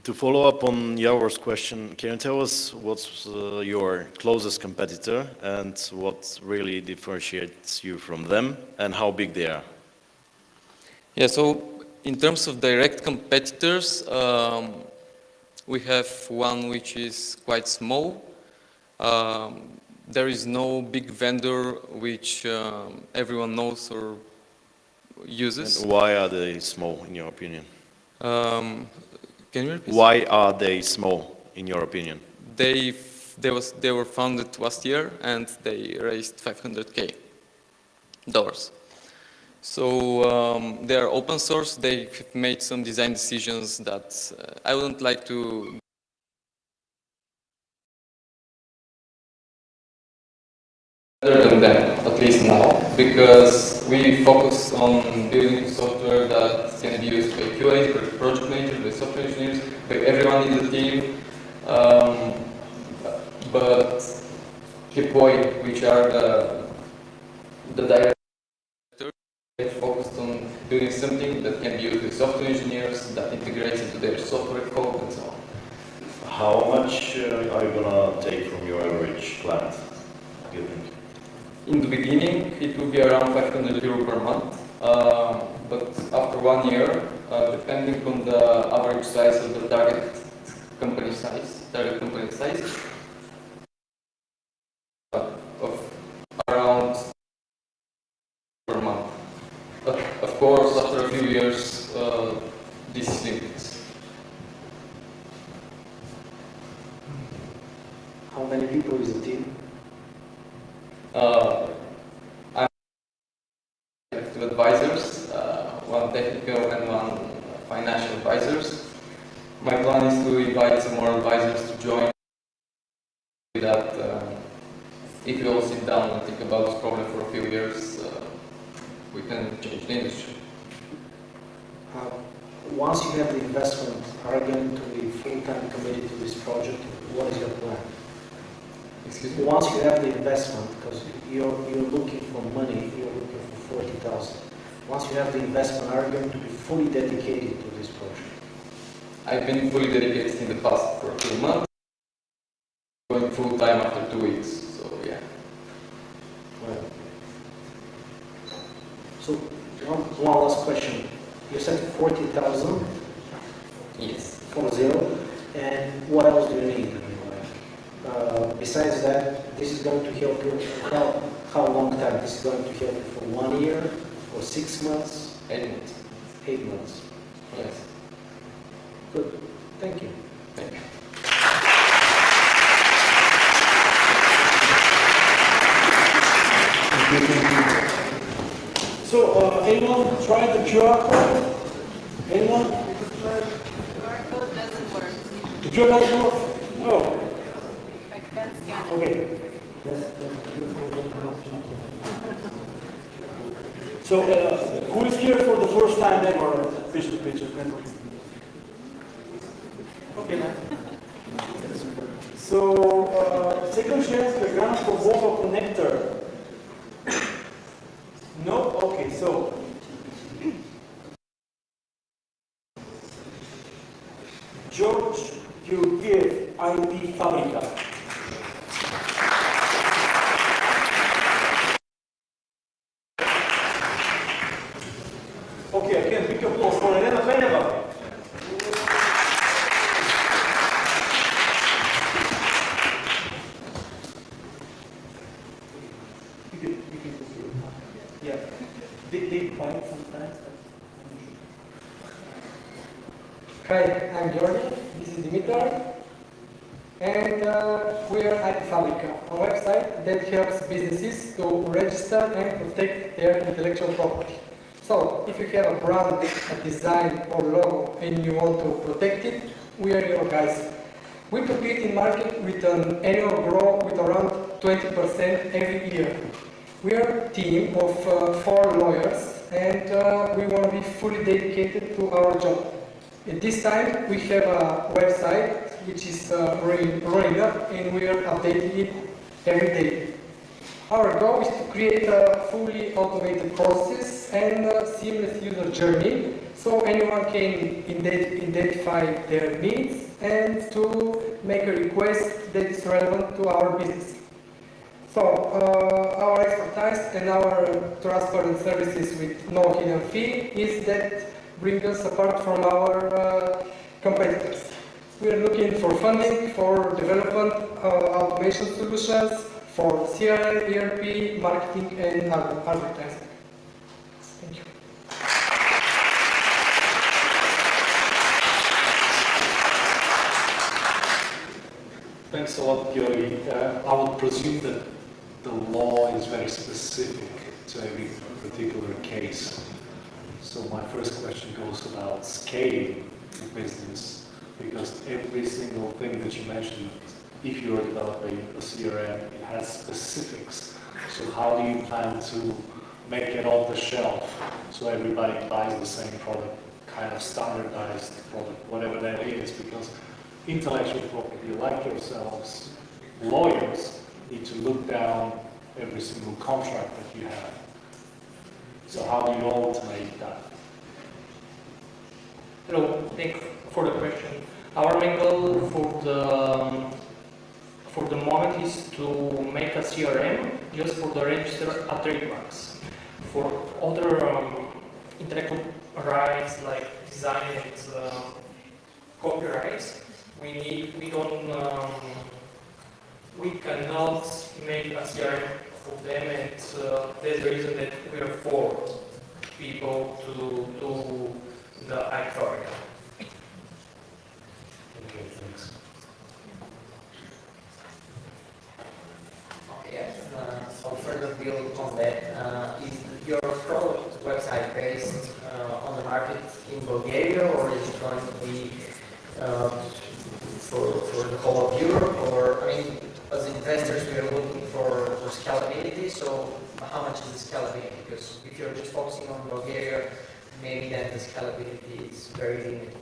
To follow up on Javor's question, can you tell us what's your closest competitor and what really differentiates you from them, and how big they are? Yeah, so in terms of direct competitors, we have one which is quite small. There is no big vendor which everyone knows or uses. And why are they small, in your opinion? Can you repeat? Why are they small, in your opinion? They were founded last year, and they raised $500K. So they are open source. They've made some design decisions that I wouldn't like to better than them, at least now, because we focus on building software that can be used by QAs, by project managers, by software engineers, by everyone in the team. But Kipoi, which are the directors, they focused on doing something that can be used by software engineers, that integrates into their software code and so on. How much are you gonna take from your average client, do you think? In the beginning, it will be around 500 euro per month, but after 1 year, depending on the average size of the target company size, of around per month. But of course, after a few years, this is limited. How many people is the team? I have 2 advisors, 1 technical and 1 financial advisors. My plan is to invite some more advisors to join. That if we all sit down and think about this problem for a few years, we can change the industry. Once you have the investment, are you going to be full-time committed to this project? What is your plan? Excuse me? Once you have the investment, because you're looking for money, you're looking for 40,000. Once you have the investment, are you going to be fully dedicated to this project? I've been fully dedicated in the past for 2 months, going full-time after 2 weeks, so yeah. Well, so one last question. You said 40,000? Yes. 40, and what else do you need? Besides that, this is going to help you how long time? This is going to help you for 1 year, for 6 months? 8 months. 8 months. Yes. Good. Thank you. Thank you. So, anyone tried the QR code? Anyone? QR code doesn't work. The QR code doesn't work? No. I can't scan it. Okay. So, who is here for the first time ever at Pitch2Pitch networking? Okay, man. So, second chance, we're gonna propose a connector. No? Okay, so. George Yurkiev, IT Fabrica. Okay, again, big applause for Elena Peneva. Yeah, they bite sometimes. Hi, I'm Georgi, this is Dimitar, and we are IT Fabrica, a website that helps businesses to register and protect their intellectual property. So, if you have a brand, a design or logo and you want to protect it, we are your guys. We compete in market with an annual growth with around 20% every year. We are a team of 4 lawyers and we want to be fully dedicated to our job. At this time, we have a website which is rolling up and we are updating it every day. Our goal is to create a fully automated process and a seamless user journey so anyone can identify their needs and to make a request that is relevant to our business. So, our expertise and our transparent services with no hidden fee is that bring us apart from our competitors. We are looking for funding for development automation solutions, for CRM, ERP, marketing, and advertising. Thank you. Thanks a lot, Georgi. I would presume that the law is very specific to every particular case. So my first question goes about scaling the business, because every single thing that you mentioned, if you are developing a CRM, it has specifics. So how do you plan to make it off the shelf so everybody buys the same product, kind of standardized product, whatever that is? Because intellectual property, like yourselves, lawyers need to look down every single contract that you have. So how do you automate that? Hello, thanks for the question. Our main goal for the moment is to make a CRM just for the register of trademarks. For other intellectual rights like design and copyrights, we cannot make a CRM for them, and that's the reason that we are for people to do the authority. Okay, thanks. Yes, so further build on that, is your product website based on the market in Bulgaria, or is it going to be for the whole of Europe? Or, I mean, as investors, we are looking for scalability, so how much is the scalability? Because if you're just focusing on Bulgaria, maybe then the scalability is very limited.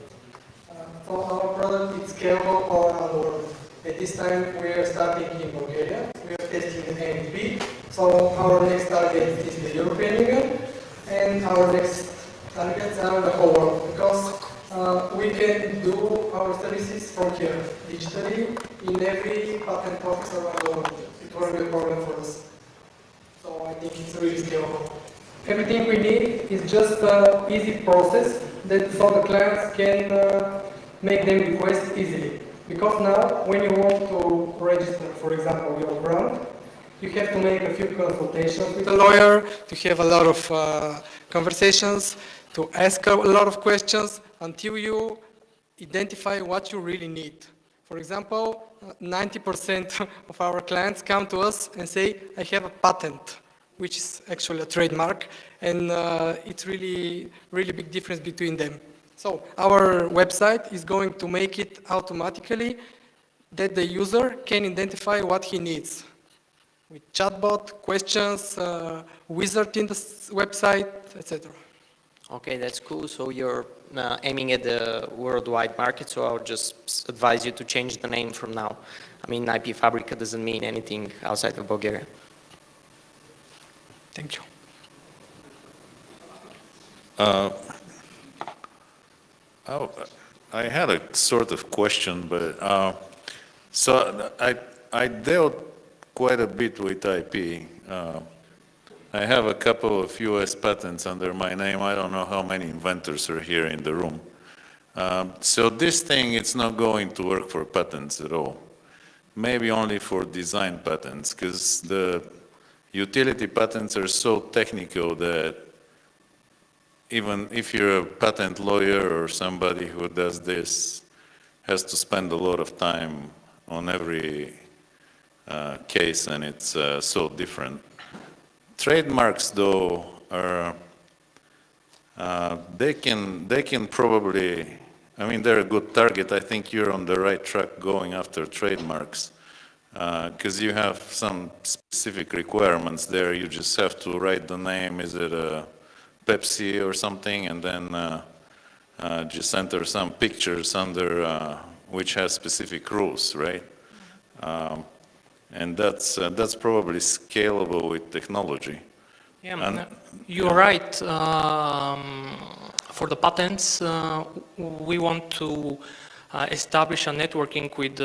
So our product is scalable all around the world. At this time, we are starting in Bulgaria. We are testing the MVP. So our next target is the European Union, and our next targets are the whole world, because we can do our services from here, digitally, in every patent office around the world. It won't be a problem for us. So I think it's really scalable. Everything we need is just an easy process that so the clients can make them request easily. Because now, when you want to register, for example, your brand, you have to make a few consultations with a lawyer, to have a lot of conversations, to ask a lot of questions until you identify what you really need. For example, 90% of our clients come to us and say, I have a patent, which is actually a trademark, and it's really big difference between them. So our website is going to make it automatically that the user can identify what he needs. With chatbot, questions, wizard in the website, etc. Okay, that's cool. So you're aiming at the worldwide market, so I would just advise you to change the name from now. I mean, IP Fabrica doesn't mean anything outside of Bulgaria. Thank you. I had a sort of question, but so I dealt quite a bit with IP. I have a couple of US patents under my name. I don't know how many inventors are here in the room. So this thing, it's not going to work for patents at all. Maybe only for design patents, because the utility patents are so technical that even if you're a patent lawyer or somebody who does this, has to spend a lot of time on every case, and it's so different. Trademarks, though, are they can probably, I mean, they're a good target. I think you're on the right track going after trademarks, because you have some specific requirements there. You just have to write the name. Is it a Pepsi or something, and then just enter some pictures under which has specific rules, right? And that's probably scalable with technology. Yeah, you're right. For the patents, we want to establish a networking with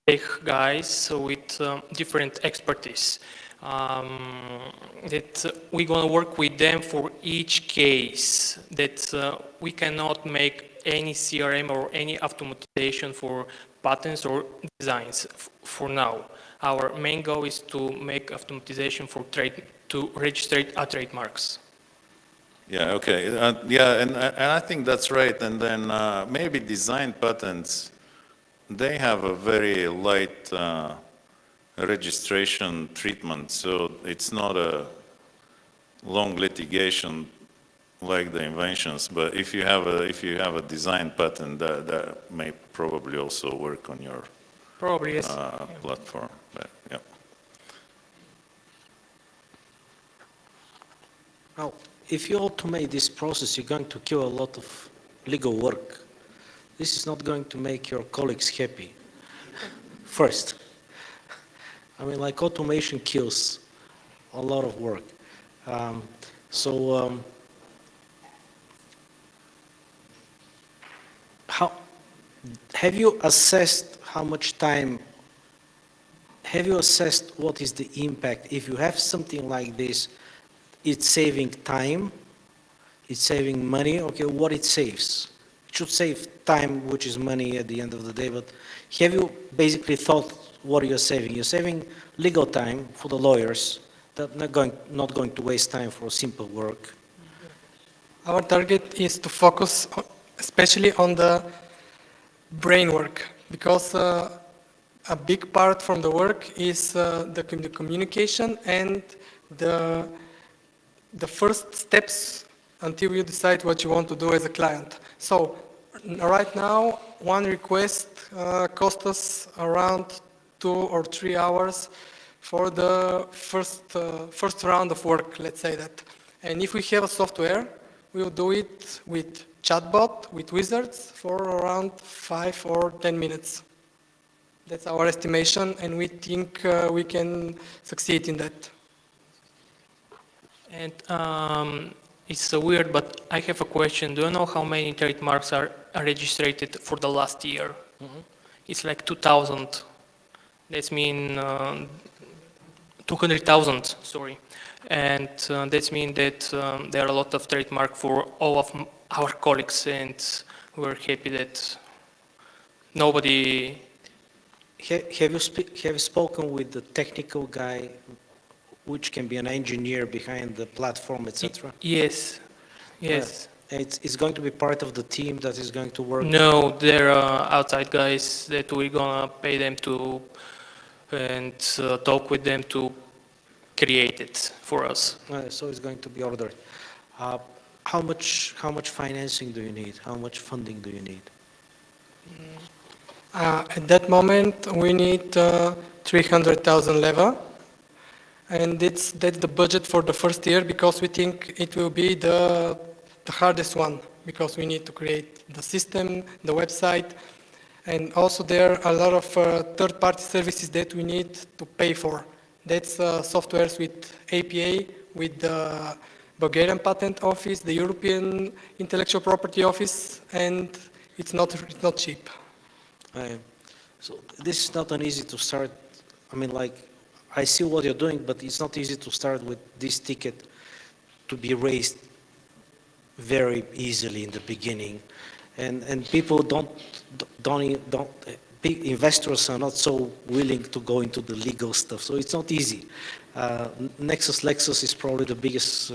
tech guys with different expertise. That we're going to work with them for each case, that we cannot make any CRM or any automatization for patents or designs for now. Our main goal is to make automatization for to register trademarks. Yeah, okay. Yeah, and I think that's right. And then maybe design patents, they have a very light registration treatment, so it's not a long litigation like the inventions, but if you have a design patent, that may probably also work on your Probably, yes. platform. But, yeah. Now, if you automate this process, you're going to kill a lot of legal work. This is not going to make your colleagues happy. First, I mean, like automation kills a lot of work. Have you assessed how much time, have you assessed what is the impact? If you have something like this, it's saving time, it's saving money, okay, what it saves? It should save time, which is money at the end of the day, but have you basically thought what you're saving? You're saving legal time for the lawyers, that not going to waste time for simple work. Our target is to focus especially on the brain work, because a big part from the work is the communication and the first steps until you decide what you want to do as a client. So right now, one request costs us around 2 or 3 hours for the first round of work, let's say that. And if we have a software, we'll do it with chatbot, with wizards, for around 5 or 10 minutes. That's our estimation, and we think we can succeed in that. And it's weird, but I have a question. Do you know how many trademarks are registered for the last year? Mm-hmm. It's like 2,000. That means 200,000, sorry. And that means that there are a lot of trademark for all of our colleagues, and we're happy that nobody... Have you spoken with the technical guy, which can be an engineer behind the platform, etc.? Yes, yes. It's going to be part of the team that is going to work? No, there are outside guys that we're gonna pay them to and talk with them to create it for us. So it's going to be ordered. How much financing do you need? How much funding do you need? At that moment, we need 300,000 leva, and that's the budget for the first year, because we think it will be the hardest one, because we need to create the system, the website, and also there are a lot of third-party services that we need to pay for. That's softwares with APA, with the Bulgarian Patent Office, the European Intellectual Property Office, and it's not cheap. So this is not an easy to start. I mean, like, I see what you're doing, but it's not easy to start with this ticket to be raised very easily in the beginning, and people don't investors are not so willing to go into the legal stuff, so it's not easy. Lexus is probably the biggest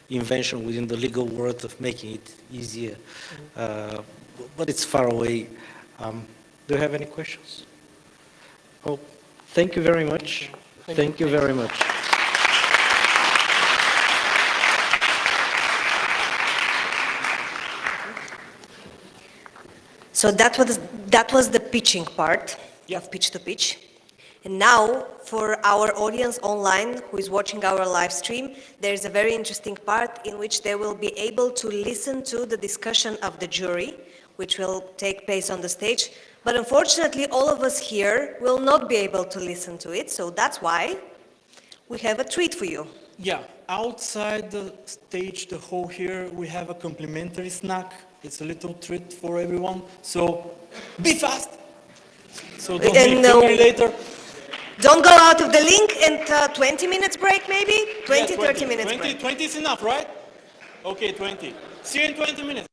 invention within the legal world of making it easier, but it's far away. Do you have any questions? Oh, thank you very much. Thank you very much. So that was the pitching part of Pitch2Pitch. And now, for our audience online who is watching our live stream, there is a very interesting part in which they will be able to listen to the discussion of the jury, which will take place on the stage. But unfortunately, all of us here will not be able to listen to it, so that's why we have a treat for you. Yeah, outside the stage, the hall here, we have a complimentary snack. It's a little treat for everyone, so be fast! So don't be hungry later. Don't go out of the link, and 20 minutes break maybe? 20, 30 minutes break. 20 is enough, right? Okay, 20. See you in 20 minutes.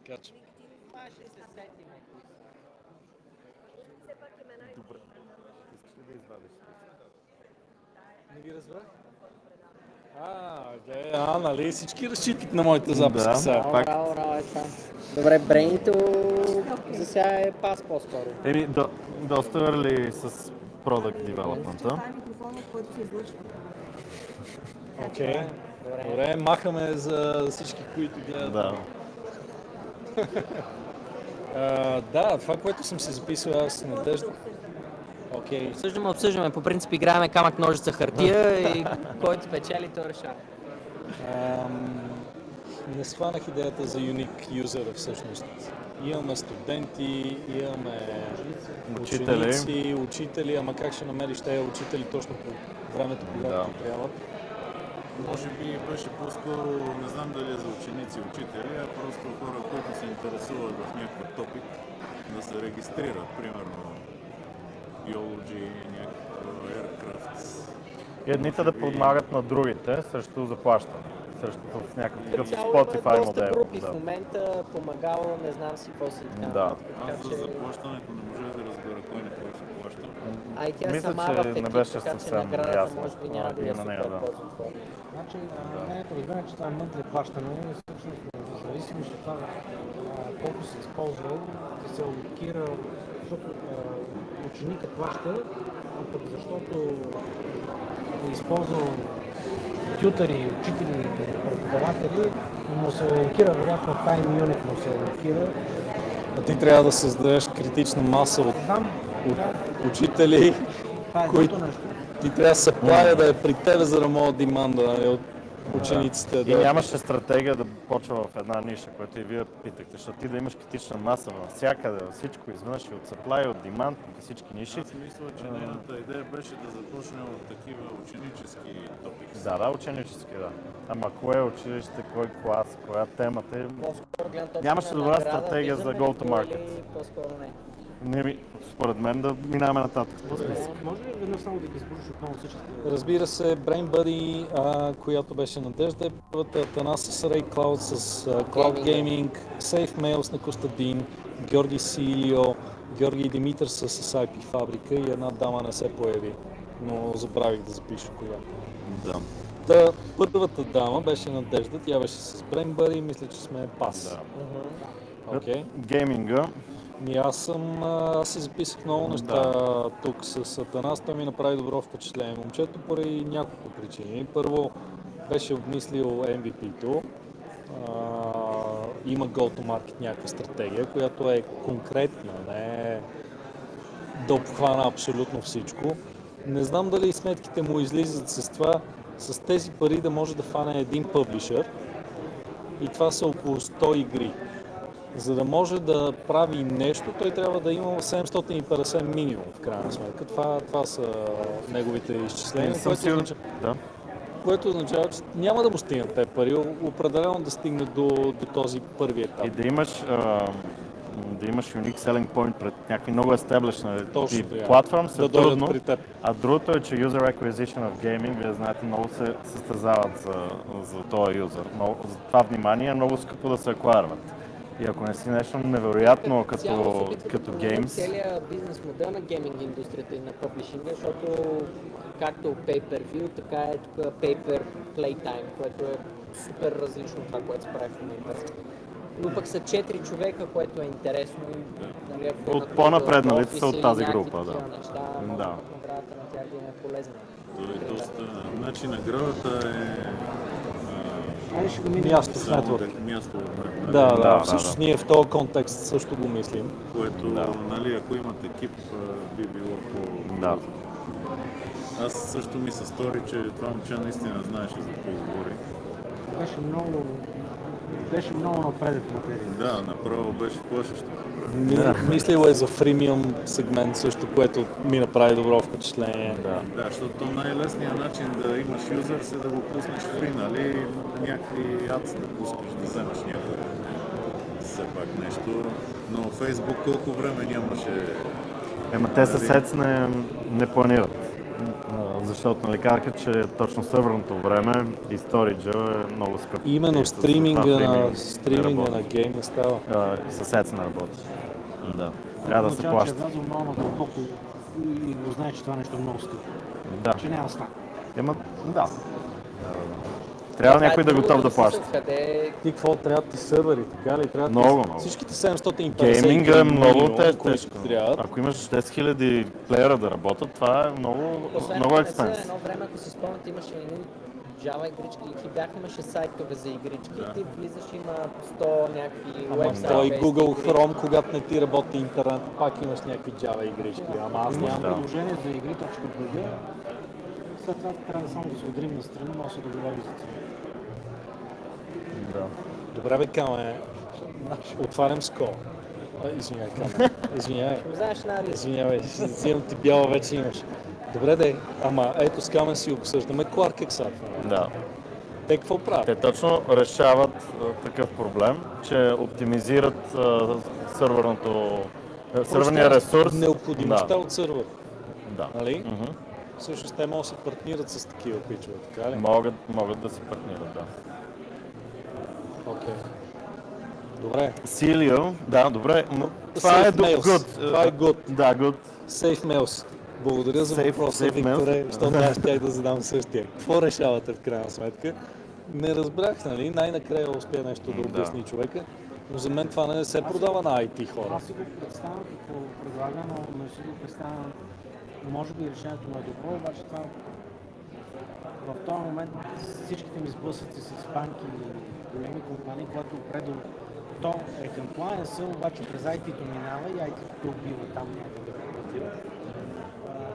Така че. Добре. Искаш ли да извадиш? Не ги разбрах. Нали всички разчитат на моите записки сега. Добре, брейнито за сега е пас по-скоро. Доста early с product development-а. Окей. Добре, махаме за всички, които гледат. Да. Да, това, което съм си записал, аз Надежда. Окей. Обсъждаме. По принцип играеме камък, ножица, хартия и който спечели, той решава. Не схванах идеята за unique user всъщност. Имаме студенти, имаме ученици, учители, ама как ще намериш тези учители точно по времето, когато ти трябват? Може би беше по-скоро, не знам дали е за ученици, учители, а просто хора, които се интересуват в някакъв топик, да се регистрират, примерно biology, някакъв aircraft. Едните да помагат на другите срещу заплащане. Срещу в някакъв Spotify модел. Групи в момента помагало, не знам си какво си там. Да. Аз за заплащането не можех да разбера кой на кой се плаща. А и тя Мисля, сама че в не екип, беше така че съвсем наградата ясно. може би няма да е На нея, супер да. по-добре. Значи, нето разбираме, че това е мънтли плащане и всъщност в зависимост от това колко се използвал, да се алокира, защото ученика плаща, а пък защото е използвал тютъри, учители, преподаватели, му се алокира, вероятно time unit му се алокира. А ти трябва да създадеш критична маса от учители, които ти трябва да се плая да е при тебе, за да могат деманда от учениците. И нямаше стратегия да почва в една ниша, което и вие питахте, защото ти да имаш критична маса навсякъде, всичко изведнъж и от supply, и от demand, и всички ниши. Аз мисля, че нейната идея беше да започне от такива ученически топики. Да, ученически, да. Ама кое е училище, кой клас, коя тема? Нямаше добра стратегия за go-to-market. По-скоро не. Според мен да минаваме нататък. Може ли веднъж само да ги изброиш отново всички? Разбира се, Brain Buddy, която беше Надежда, е първата, Атанас с Ray Cloud, с Cloud Gaming, Safe Mails на Костадин, Георги CEO, Георги и Димитър с IP фабрика и една дама не се появи, но забравих да запиша коя. Да. Първата дама беше Надежда, тя беше с Brain Buddy, мисля, че сме пас. Okay. Гейминга. Аз си записах много неща тук с Атанас, той ми направи добро впечатление. Момчето поради няколко причини. Първо беше обмислил MVP-то, има go-to-market някаква стратегия, която е конкретна, не е да обхвана абсолютно всичко. Не знам дали сметките му излизат с това, с тези пари да може да фане един пъблишър и това са около 100 игри. За да може да прави нещо, той трябва да има 750 минимум в крайна сметка. Това са неговите изчисления, което означава, че няма да му стигнат тези пари, определено да стигне до този първи етап. И да имаш unique selling point пред някакви много established платформи са трудно, а другото е, че user acquisition в gaming, вие знаете, много се състезават за този юзер. За това внимание е много скъпо да се акварват. И ако не си нещо невероятно като геймс... Целият бизнес модел на гейминг индустрията и на публишинга, защото както pay-per-view, така е тук pay-per-playtime, което е супер различно от това, което се прави в момента. Но пък са 4 човека, което е интересно. Нали, от по-напредналите са от тази група, да. Наградата на тях да е полезна. Значи наградата е... Място в нетворк. Да, всъщност ние в този контекст също го мислим. Което, нали, ако имат екип, би било по... Да. Аз също ми се стори, че това момче наистина знаеше за какво говори. Беше много напредък в материя. Да, направо беше плашещо. Мислил е за фримиум сегмент също, което ми направи добро впечатление. Да, защото най-лесният начин да имаш юзър е да го пуснеш фри, нали? Някакви адс да пускаш, да вземаш някакво все пак нещо. Но Facebook колко време нямаше... Те със сец не планират. Защото нали казаха, че точно сървърното време и сториджа е много скъп. Именно И с това стриминга стриминг на гейм не става. С Ads не работи. Да. Трябва да се Означава, че плаща. е влязъл много дълбоко и го знае, че това нещо е много скъпо. Да. Че няма да стане. Да. Трябва някой да е готов да плаща. Ти какво трябва ти сървъри, така ли? Трябва Много, много. Всичките 750 Гейминга е много тежко. трябва. Ако имаш 10 000 плеера да работят, това е много експенс. Едно време, ако си спомняте, имаше едни Java игрички и ти имаше сайтове за игрички. Ти влизаш, има 100 някакви уебсайт. Той Google Chrome, когато не ти работи интернет, пак имаш някакви Java игрички. Ама аз нямам приложение за игри.bg. След това трябва само да се удрим на страна, може да говорим за цена. Да. Добре бе, Каме, отварям скол. Извинявай, Каме. Извинявай, ще взимам ти бяла, вече имаш. Добре, де, ама ето с Камен си обсъждаме Quark. Да. Те какво правят? Те точно решават такъв проблем, че оптимизират сървърния ресурс. Необходимостта от сървър. Да. Нали? Всъщност те могат да се партнират с такива пичове, така ли? Могат да се партнират, да. Окей. Добре. Силио, да, добре. Това е good. Това е good. Да, good. Safe mails. Благодаря за въпроса, Викторе, защото аз щях да задам същия. Какво решавате в крайна сметка? Не разбрах, нали? Най-накрая успя нещо да обясни човека, но за мен това не се продава на IT хора. Аз си го представям какво предлага, но не си го представям. Може би решението му е добро, обаче това в този момент всичките ми сблъсъци с банки и големи компании, когато определено то е compliance, обаче през IT-то минава и IT-то убива там някакъв да комплектира.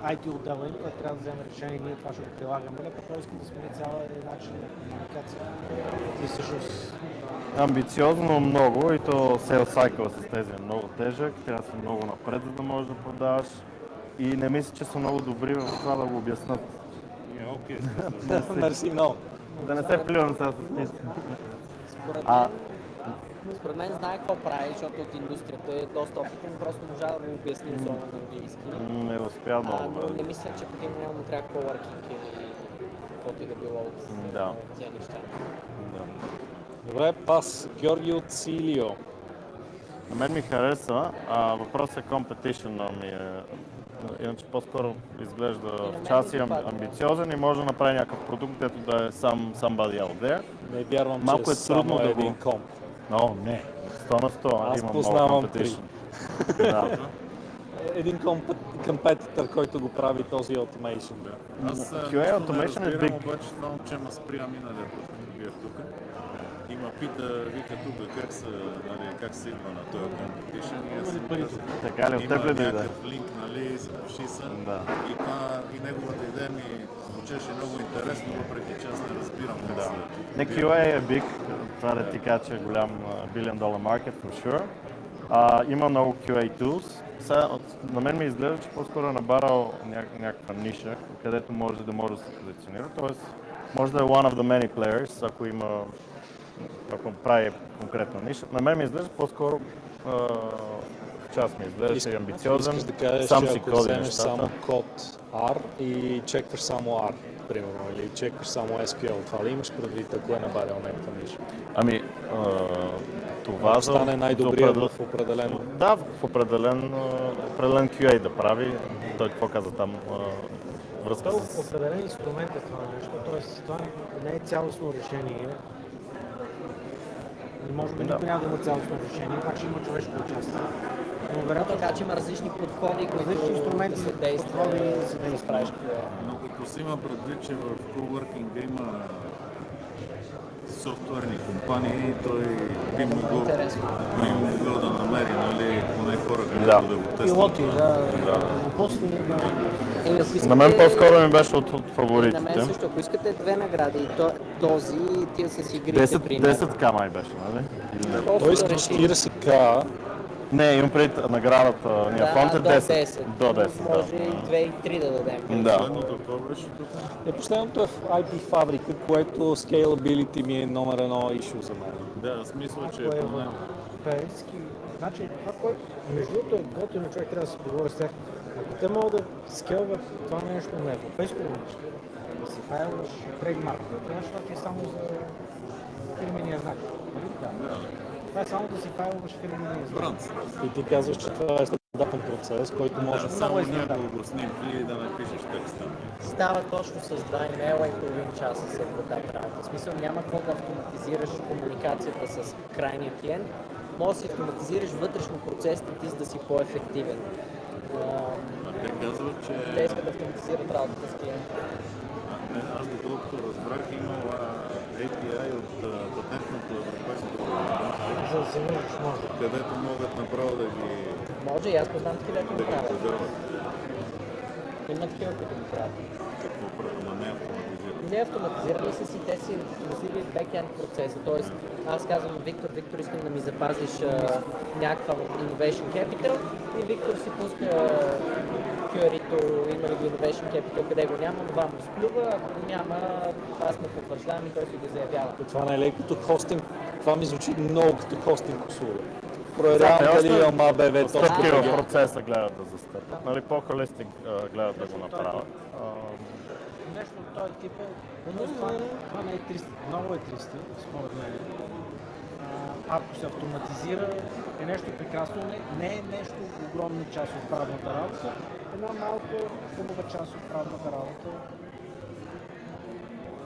IT отдела им, който трябва да вземе решение, ние това ще го прилагаме, пък той иска да смени цяла начин на комуникация. И всъщност... Амбициозно много и то sales cycle с тези е много тежък, трябва да си много напред, за да можеш да продаваш. И не мисля, че са много добри в това да го обяснат. Окей. Мерси много. Да не се плювам сега с нищо. Според мен знае какво прави, защото от индустрията е доста опитен, просто можа да го обясни особено на английски. Не успя много. Но не мисля, че по него му трябва coworking или каквото и да било от тези неща. Добре, пас. Георги от Силио. На мен ми хареса. Въпросът е competition, иначе по-скоро изглежда в час и амбициозен и може да направи някакъв продукт, където да е somebody out there. Не вярвам, малко че е трудно да един комп. Но, не. 100 на 100. Аз познавам три. Да. Един компетитър, който го прави този automation. Аз QA automation е big. Обаче това момче ма спря миналия път, като бях тук. И ма пита, вика тук как се идва на този competition. Така ли, от теб ли да иде? Някакъв линк, нали, запиши се. И неговата идея ми звучеше много интересно, въпреки че аз не разбирам. Не, QA е big, това да ти кажа, че е голям $1 billion market, for sure. Има много QA tools. На мен ми изглежда, че по-скоро е набарал някаква ниша, където може да се позиционира. Тоест, може да е one of the many players, ако прави конкретна ниша. На мен ми изглежда по-скоро част ми изглежда и амбициозен. Искаш да кажеш, сам че си ако коди вземеш нещата. само код R и чекваш само R, примерно, или чекваш само SQL, това ли имаш предвид, ако е набарял някаква ниша? Това да стане най-добрия в определен... Да, в определен QA да прави. Той какво каза там? Връзка с... Определен инструмент е това нещо, т.е. това не е цялостно решение. Може би никой няма да има цялостно решение, обаче има човешко участие. Но вероятно така, че има различни подходи, различни инструменти да се действа, да не справиш. Но като си има предвид, че в coworking има софтуерни компании, той би могъл да намери, нали, поне хора, където да го тестват. Пилоти, На мен по-скоро ми беше от фаворитите. На мен също, ако искате две награди, този и тия с игрите при нас. 10к май беше, нали? Тоест 40к. Не, имам пред наградата, фонд е 10. До 10, може и 2 и 3 да дадем. Да. Последното е в IP фабрика, което scalability ми е номер 1 issue за мен. Да, смисъл, че е проблем. Значи, това, което между другото е готино, човек трябва да се поговори с тях. Ако те могат да скелват това нещо на европейско равнище, да си файлваш трейдмарк, това ти е само за фирмения знак. Това е само да си файлваш фирмения знак. И ти казваш, че това е стандартен процес, който може само няколко снимки и да напишеш текста. Става точно с 2 имейла и половин часа с адвокат работа. В смисъл няма какво да автоматизираш комуникацията с крайния клиент, може да си автоматизираш вътрешно процесите ти, за да си по-ефективен. Те казват, че... Те искат да автоматизират работата с клиента. Аз доколкото разбрах, има API от патентното европейско може. където могат направо да ги... Може и аз познам такива, да ги поддържат. Има такива, които ги правят. Какво правят, ама не автоматизират. Не автоматизирали са си, те си развили бекенд процеса. Тоест, аз казвам Виктор, искам да ми запазиш някаква Innovation Capital и Виктор си пуска QRI-то, има ли го Innovation Capital, къде го няма, това му сплюва, ако го няма, аз му потвърждавам и той си го заявява. Това не е ли като хостинг? Това ми звучи много като хостинг услуга. Проверявам дали имам ABV. Стъпки в процеса гледат да застъпят. Нали, по-холистик гледат да го направят. Нещо от този тип е, това не е 300, много е 300, според мен. Ако се автоматизира, е нещо прекрасно, не е нещо огромна част от правната работа, една малко хубава част от правната работа.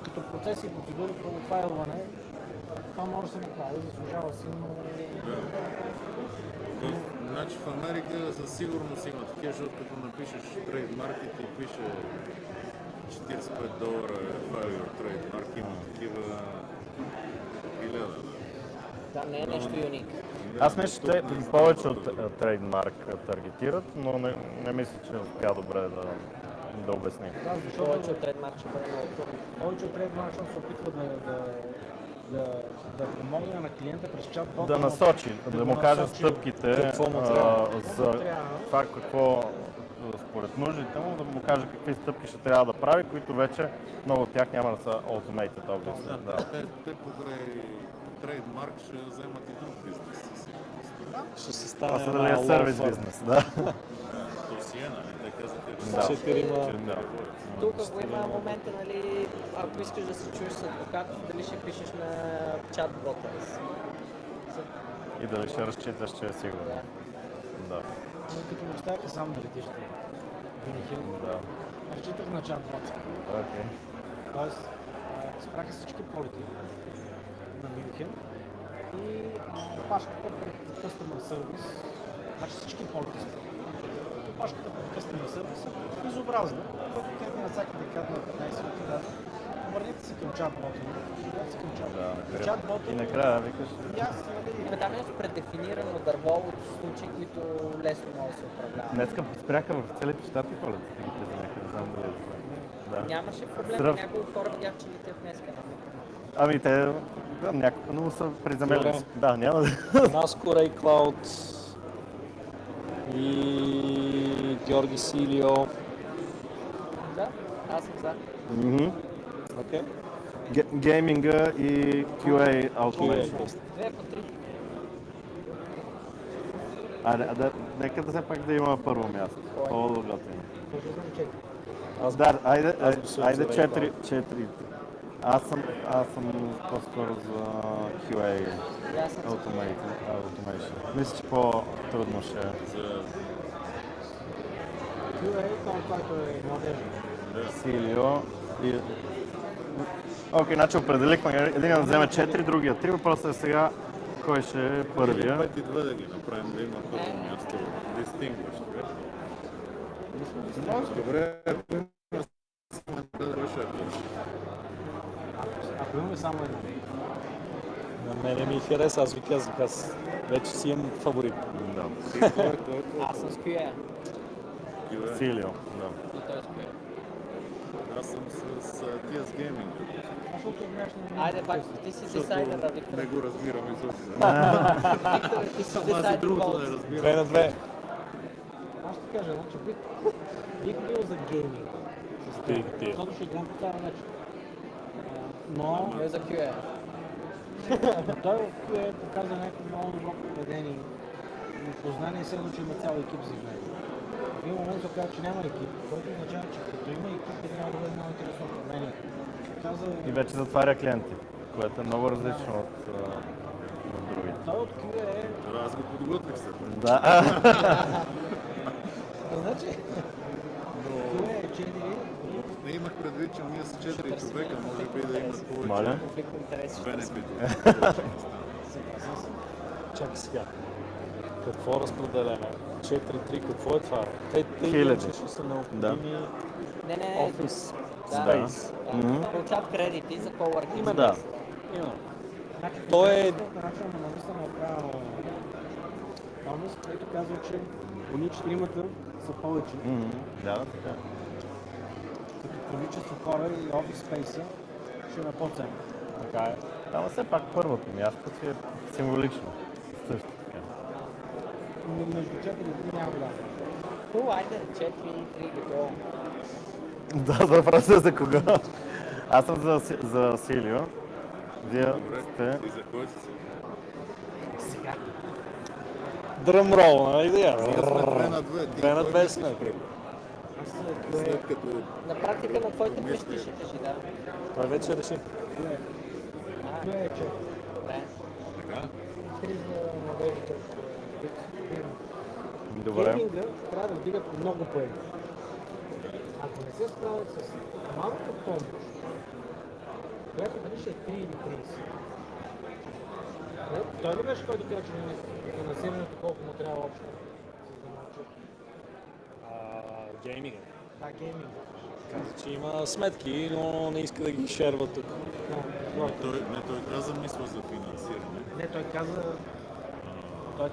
Като процес и процедури по файлване, това може да се направи, заслужава си, но... Значи в Америка със сигурност има такива, защото като напишеш трейдмаркет и пише $45 file your trademark, има такива 1000. Да, не е нещо юник. Аз мисля, че те повече от трейдмарк таргетират, но не мисля, че успя добре да обясни. Да, защото повече от трейдмарк ще бъде много трудно. Повече от трейдмарк ще се опитва да помогне на клиента през чат-бота. Да насочи, да му каже стъпките за това какво според нуждите му, да му каже какви стъпки ще трябва да прави, които вече много от тях няма да са automated, obviously. Да. Те покрай трейдмарк ще вземат и друг бизнес. Ще се стане това дали е сервис бизнес, да. Досие, нали? Те казаха, Тук го има момента, нали, ако искаш да се чуеш с адвокат, дали ще пишеш на чат-бота си. И дали ще разчиташ, че е сигурно. Да. Като ме оставяте сам на летището. Да. Разчитах на чат-бота. Okay. Тоест, спраха всички полети на Мюнхен и опашката пред Customer Service, значи всички полети спраха. Опашката пред Customer Service е безобразна, защото тя ми навсякъде казва на 15 минути. Обърнете се към чат-бота. И накрая викаш... Там е предефинирано дърво от случаи, които лесно могат да се управляват. Днеска спряха в целите щати полетите ги признаха, не знам дали да. Нямаше проблем, няколко хора видях, че летят днеска. Ами те, някакво, но са приземели. Да, няма да... Наскоро и Клауд и Георги Силио. Да, аз съм за. Окей. Гейминга и QA Automation. 2 по 3. Нека да все пак да има първо място. По-готино. Айде 4. Аз съм по-скоро за QA Automation. Мисля, че по-трудно ще е. QA, който е младежен. Силио и... Окей, значи определихме един да вземе 4, другия 3. Въпросът е сега кой ще е първия. 5 и 2 да ги направим, да има първо място. Distinguished. Добре, ако имаме само едно. На мене ми хареса, аз ви казах, аз вече си имам фаворит. Аз съм с QA. Силио, да. Аз съм с TS Gaming. Айде пак, ти си десайдер, да, Виктор. Не го разбирам изобщо. Виктор, ти си десайдер. Другото не разбирам. 2 на 2. Аз ще кажа, че бих бил за гейминг. Защото ще играм по това начин. Но... Не за QA. Той в QA показва някакво много добро поведение и познание, все едно, че има цял екип за него. един момент се оказа, че няма екип, който означава, че като има екип, те трябва да бъде много интересно управление. И вече затваря клиенти, което е много различно от другите. Той от QA е... Аз го подготвих се. Да. Значи, QA е 4. Не имах предвид, че ние са 4 човека, може би да имат повече. Моля? Бенефит. Чакай сега. Какво разпределяме? 4-3, какво е това? Те Хиляди. ще са необходими офис space. Получават кредити за coworking. Именно. Да. То е... Начинът на намисъл направо Томас, който казва, че поне 4-мата са повече. Да, така. Като количество хора и офис спейса ще има по-ценно. Така е. Ама все пак първото място си е символично. Също така. Между 4 и 3 няма голяма. Хубаво, айде 4 и 3 го. Да, въпросът е за кого? Аз съм за Силио. Вие сте... И за кой си? Сега. Дръмрол, нали идея? Ние сме 2 на 2. 2 на 2 сме. След като... На практика на твоите мечти ще кажи, да. Той вече реши. Това е 4. Добре. Така? 3 за младежите. Добре. Гейминга трябва да вдигат много пари. Ако не се справят с малка помощ, която дали ще е 3 или 30. Той ли беше който каза, че финансирането колко му трябва общо? Гейминга. Да, гейминг. Каза, че има сметки, но не иска да ги шерва тук. Той каза мисля за финансиране. Не, той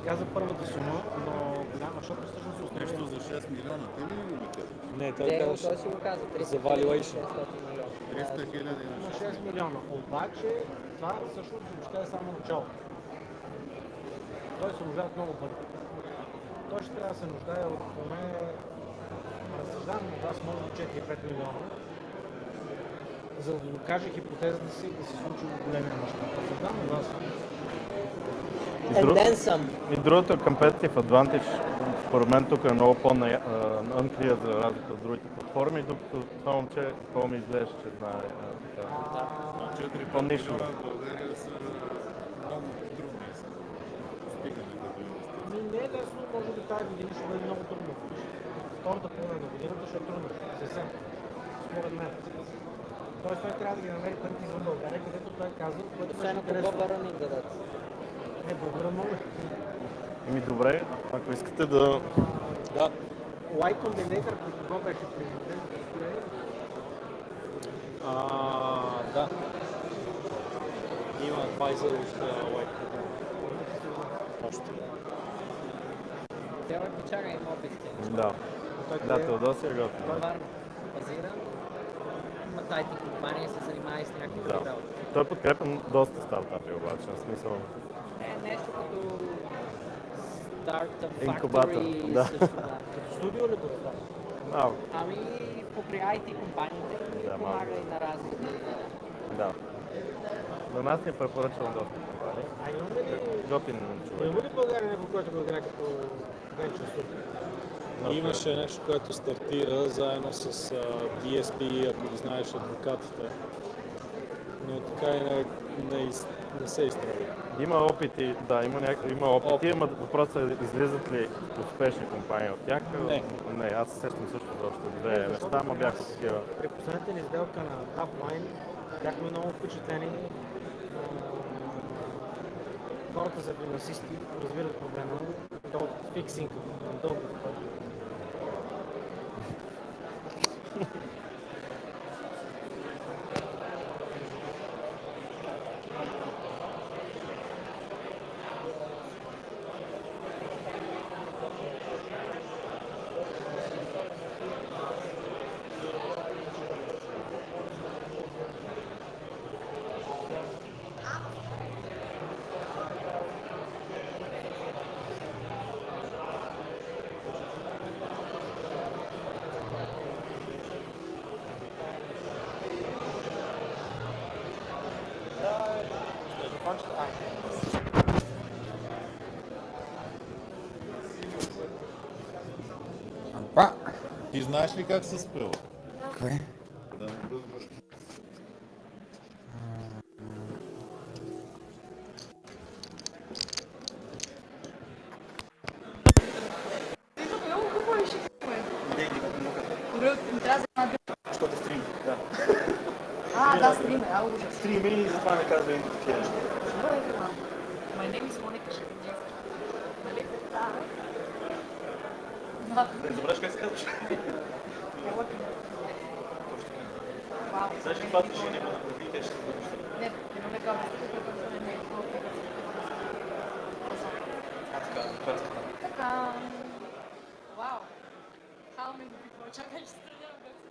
каза първата сума, но голяма, защото всъщност се установи. Нещо за 6 милиона, ти ли ми каза? Не, той каза, Той си го каза, 300 за valuation. 300 хиляди на 6 милиона. Обаче това всъщност въобще е само начало. Той се нуждае от много пари. Той ще трябва да се нуждае от поне, разсъждавам от вас, може би 4-5 милиона, за да докаже хипотезата си да се случи в големия мащаб. Разсъждавам от вас. И другото competitive advantage, според мен тук е много по-unclear за разлика от другите платформи, докато това момче какво ми изглежда, че знае така. 4 по-нишово. в България са много трудни. Стигане като инвестиции. Не е лесно, може би тази година ще бъде много трудно. Втората половина на годината ще е трудно. Съвсем. Според мен. Тоест той трябва да ги намери парите извън България, където той казва, което беше интересно. Бараник да дадат. Не, благодаря много. Добре, ако искате да... Да. Y Combinator, при кого беше президент? Да. Има адвайзър от White. Още. Трябва да чака има опитите. Да, Теодосия е готов. Той Варна базиран. Има IT компания, се занимава и с някакви работи. Той подкрепя доста стартапи обаче, в смисъл... Е нещо като стартъп Инкубатор, factory. да. Също, да. Като студио ли го става? Малко. Ами покрай IT компаниите помага и на разни. Да. На нас ни е препоръчвал доста компании. А имаме ли... Готин човек. Има ли в България някой, който го играе като venture studio? Имаше нещо, което стартира заедно с DSP, ако ги знаеш, адвокатите. Но така и не се изправи. Има опити, да, има опити, но въпросът е излизат ли успешни компании от тях? Не, аз се сещам също за още две неща, ама бяха такива. При последната ни сделка на Upline бяхме много впечатлени. Хората са финансисти, разбират проблема, то от фиксинг на дълго. Ти знаеш ли как се спела? Кое? Да не бързаш. Защото стрим, да. Да, стриме, ужас. Стрим и затова не казва им такива неща. My name is Monica Shevchenko. Нали? Не забравяш как се казваш? Вау. Знаеш ли, това ще няма на профил, те ще се бъдат. Не, не ме казваш. Така. Вау. How many people? Чакай, ще тренирам как се...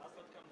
Аз съм към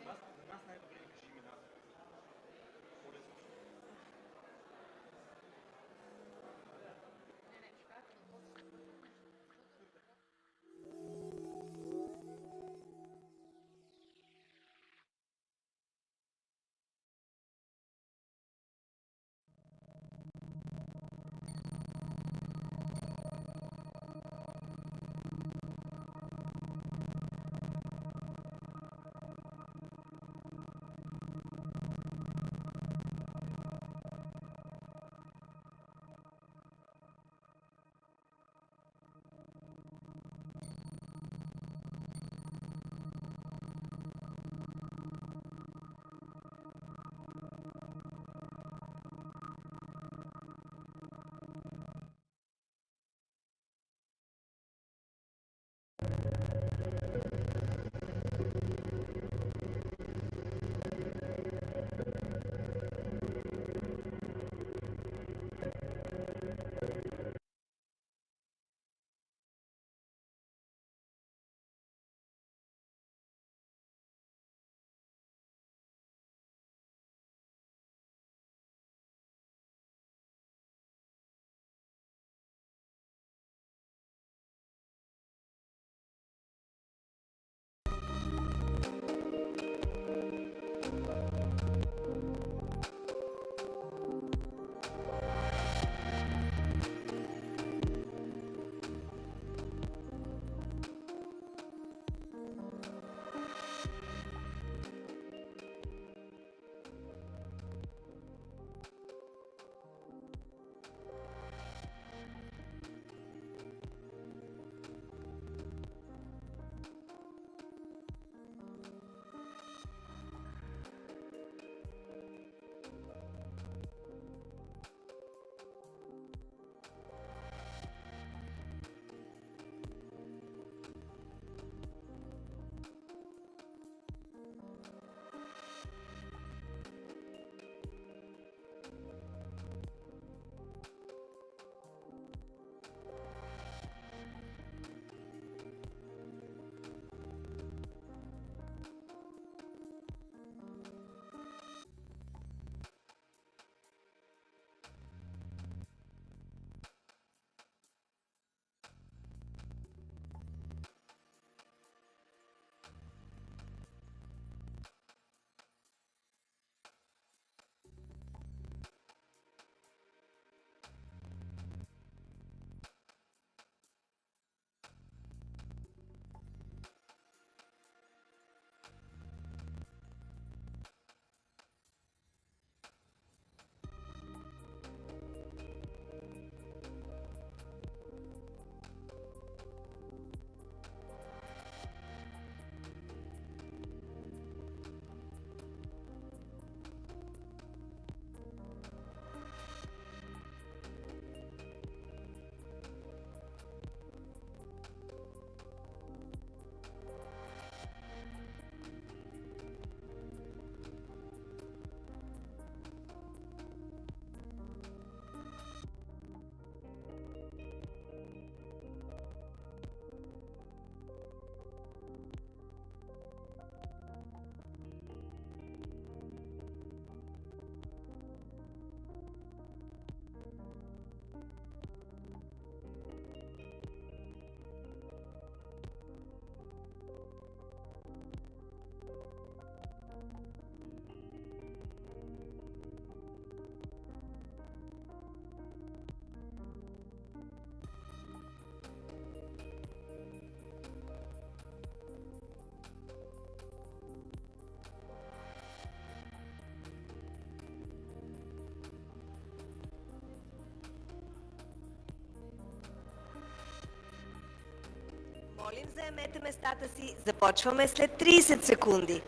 Молим, заемете местата си. Започваме след 30 секунди.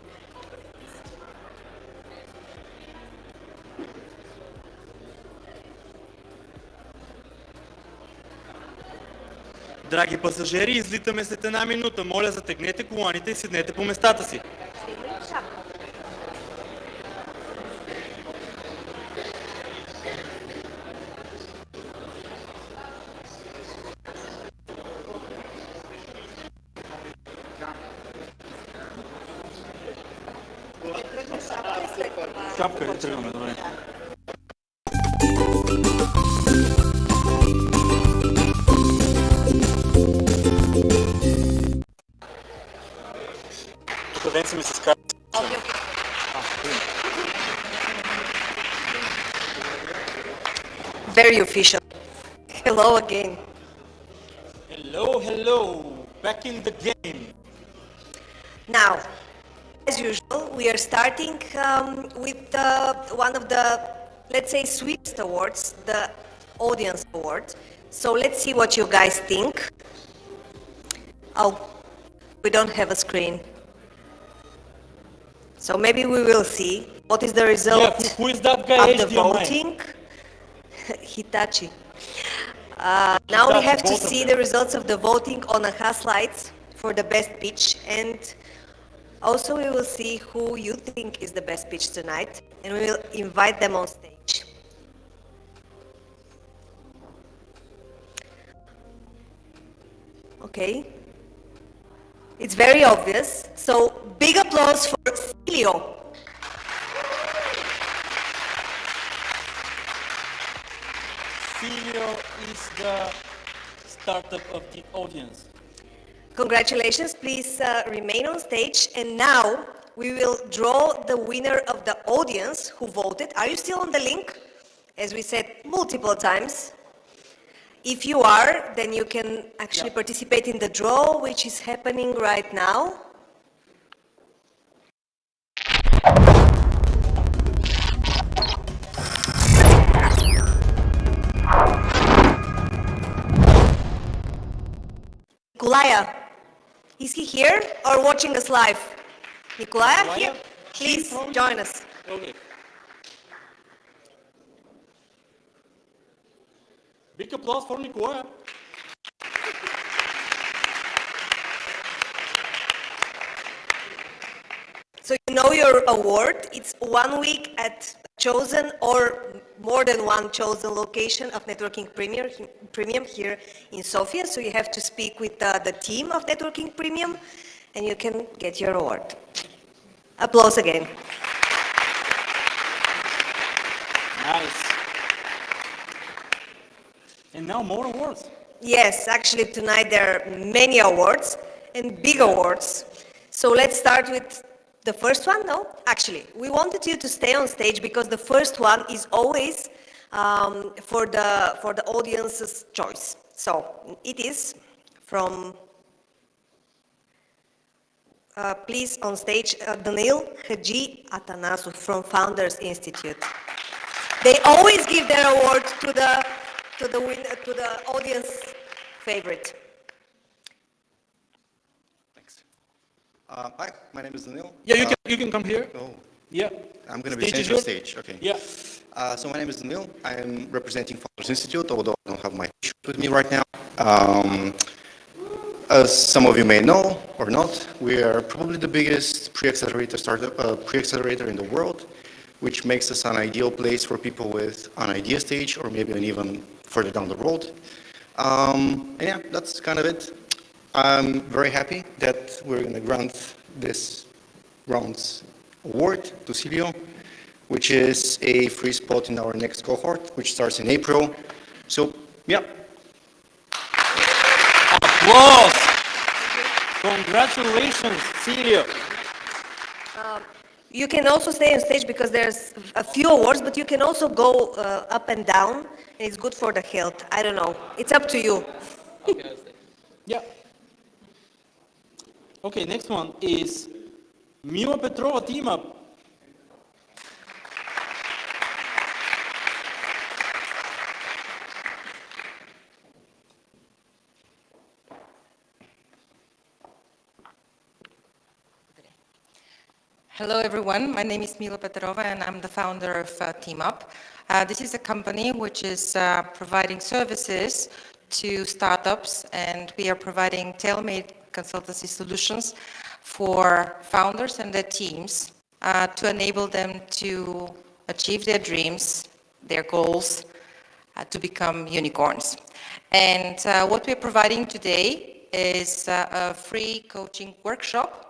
Драги пасажери, излитаме след една минута. Моля, затегнете коланите и седнете по местата си. Шапка и тръгваме, добре. Ден си ми се скара. Very official. Hello again. Hello, hello. Back in the game. Now, as usual, we are starting with one of the, let's say, sweetest awards, the Audience Award. So let's see what you guys think. Oh, we don't have a screen. So maybe we will see what is the result Who is that guy? of the HDMI? voting. Hitachi. Now we have to see the results of the voting on AHA slides for the best pitch, and also we will see who you think is the best pitch tonight, and we will invite them on stage. Okay. It's very obvious, so big applause for Celio. Celio is the startup of the audience. Congratulations, please remain on stage, and now we will draw the winner of the audience who voted. Are you still on the link? As we said multiple times. If you are, then you can actually participate in the draw, which is happening right now. Nikolaya, is he here or watching us live? Nikolaya, here? Please join us. Okay. Big applause for Nikolaya. So you know your award. It's 1 week at chosen or more than one chosen location of Networking Premium here in Sofia. So you have to speak with the team of Networking Premium and you can get your award. Applause again. Nice. And now more awards. Yes, actually tonight there are many awards and big awards. So let's start with the first one, no? Actually, we wanted you to stay on stage because the first one is always for the audience's choice. So it is from, please on stage, Danil Haji Atanasov from Founders Institute. They always give their award to the audience favorite. Hi, my name is Danil. Yeah, you can come here. Oh. Yeah. I'm going to be Stage changed is on yours. stage. Okay. Yeah. So my name is Danil. I am representing Founders Institute, although I don't have my t-shirt with me right now. As some of you may know or not, we are probably the biggest pre-accelerator in the world, which makes us an ideal place for people with an idea stage or maybe an even further down the road. And yeah, that's kind of it. I'm very happy that we're going to grant this round's award to Celio, which is a free spot in our next cohort, which starts in April. So, yeah. Applause! Congratulations, Celio. You can also stay on stage because there's a few awards, but you can also go up and down, and it's good for the health. I don't know. It's up to you. Yeah. Okay, next one is Mila Petrova team up. Hello everyone, my name is Mila Petrova and I'm the founder of TeamUp. This is a company which is providing services to startups, and we are providing tailor-made consultancy solutions for founders and their teams to enable them to achieve their dreams, their goals, to become unicorns. And what we're providing today is a free coaching workshop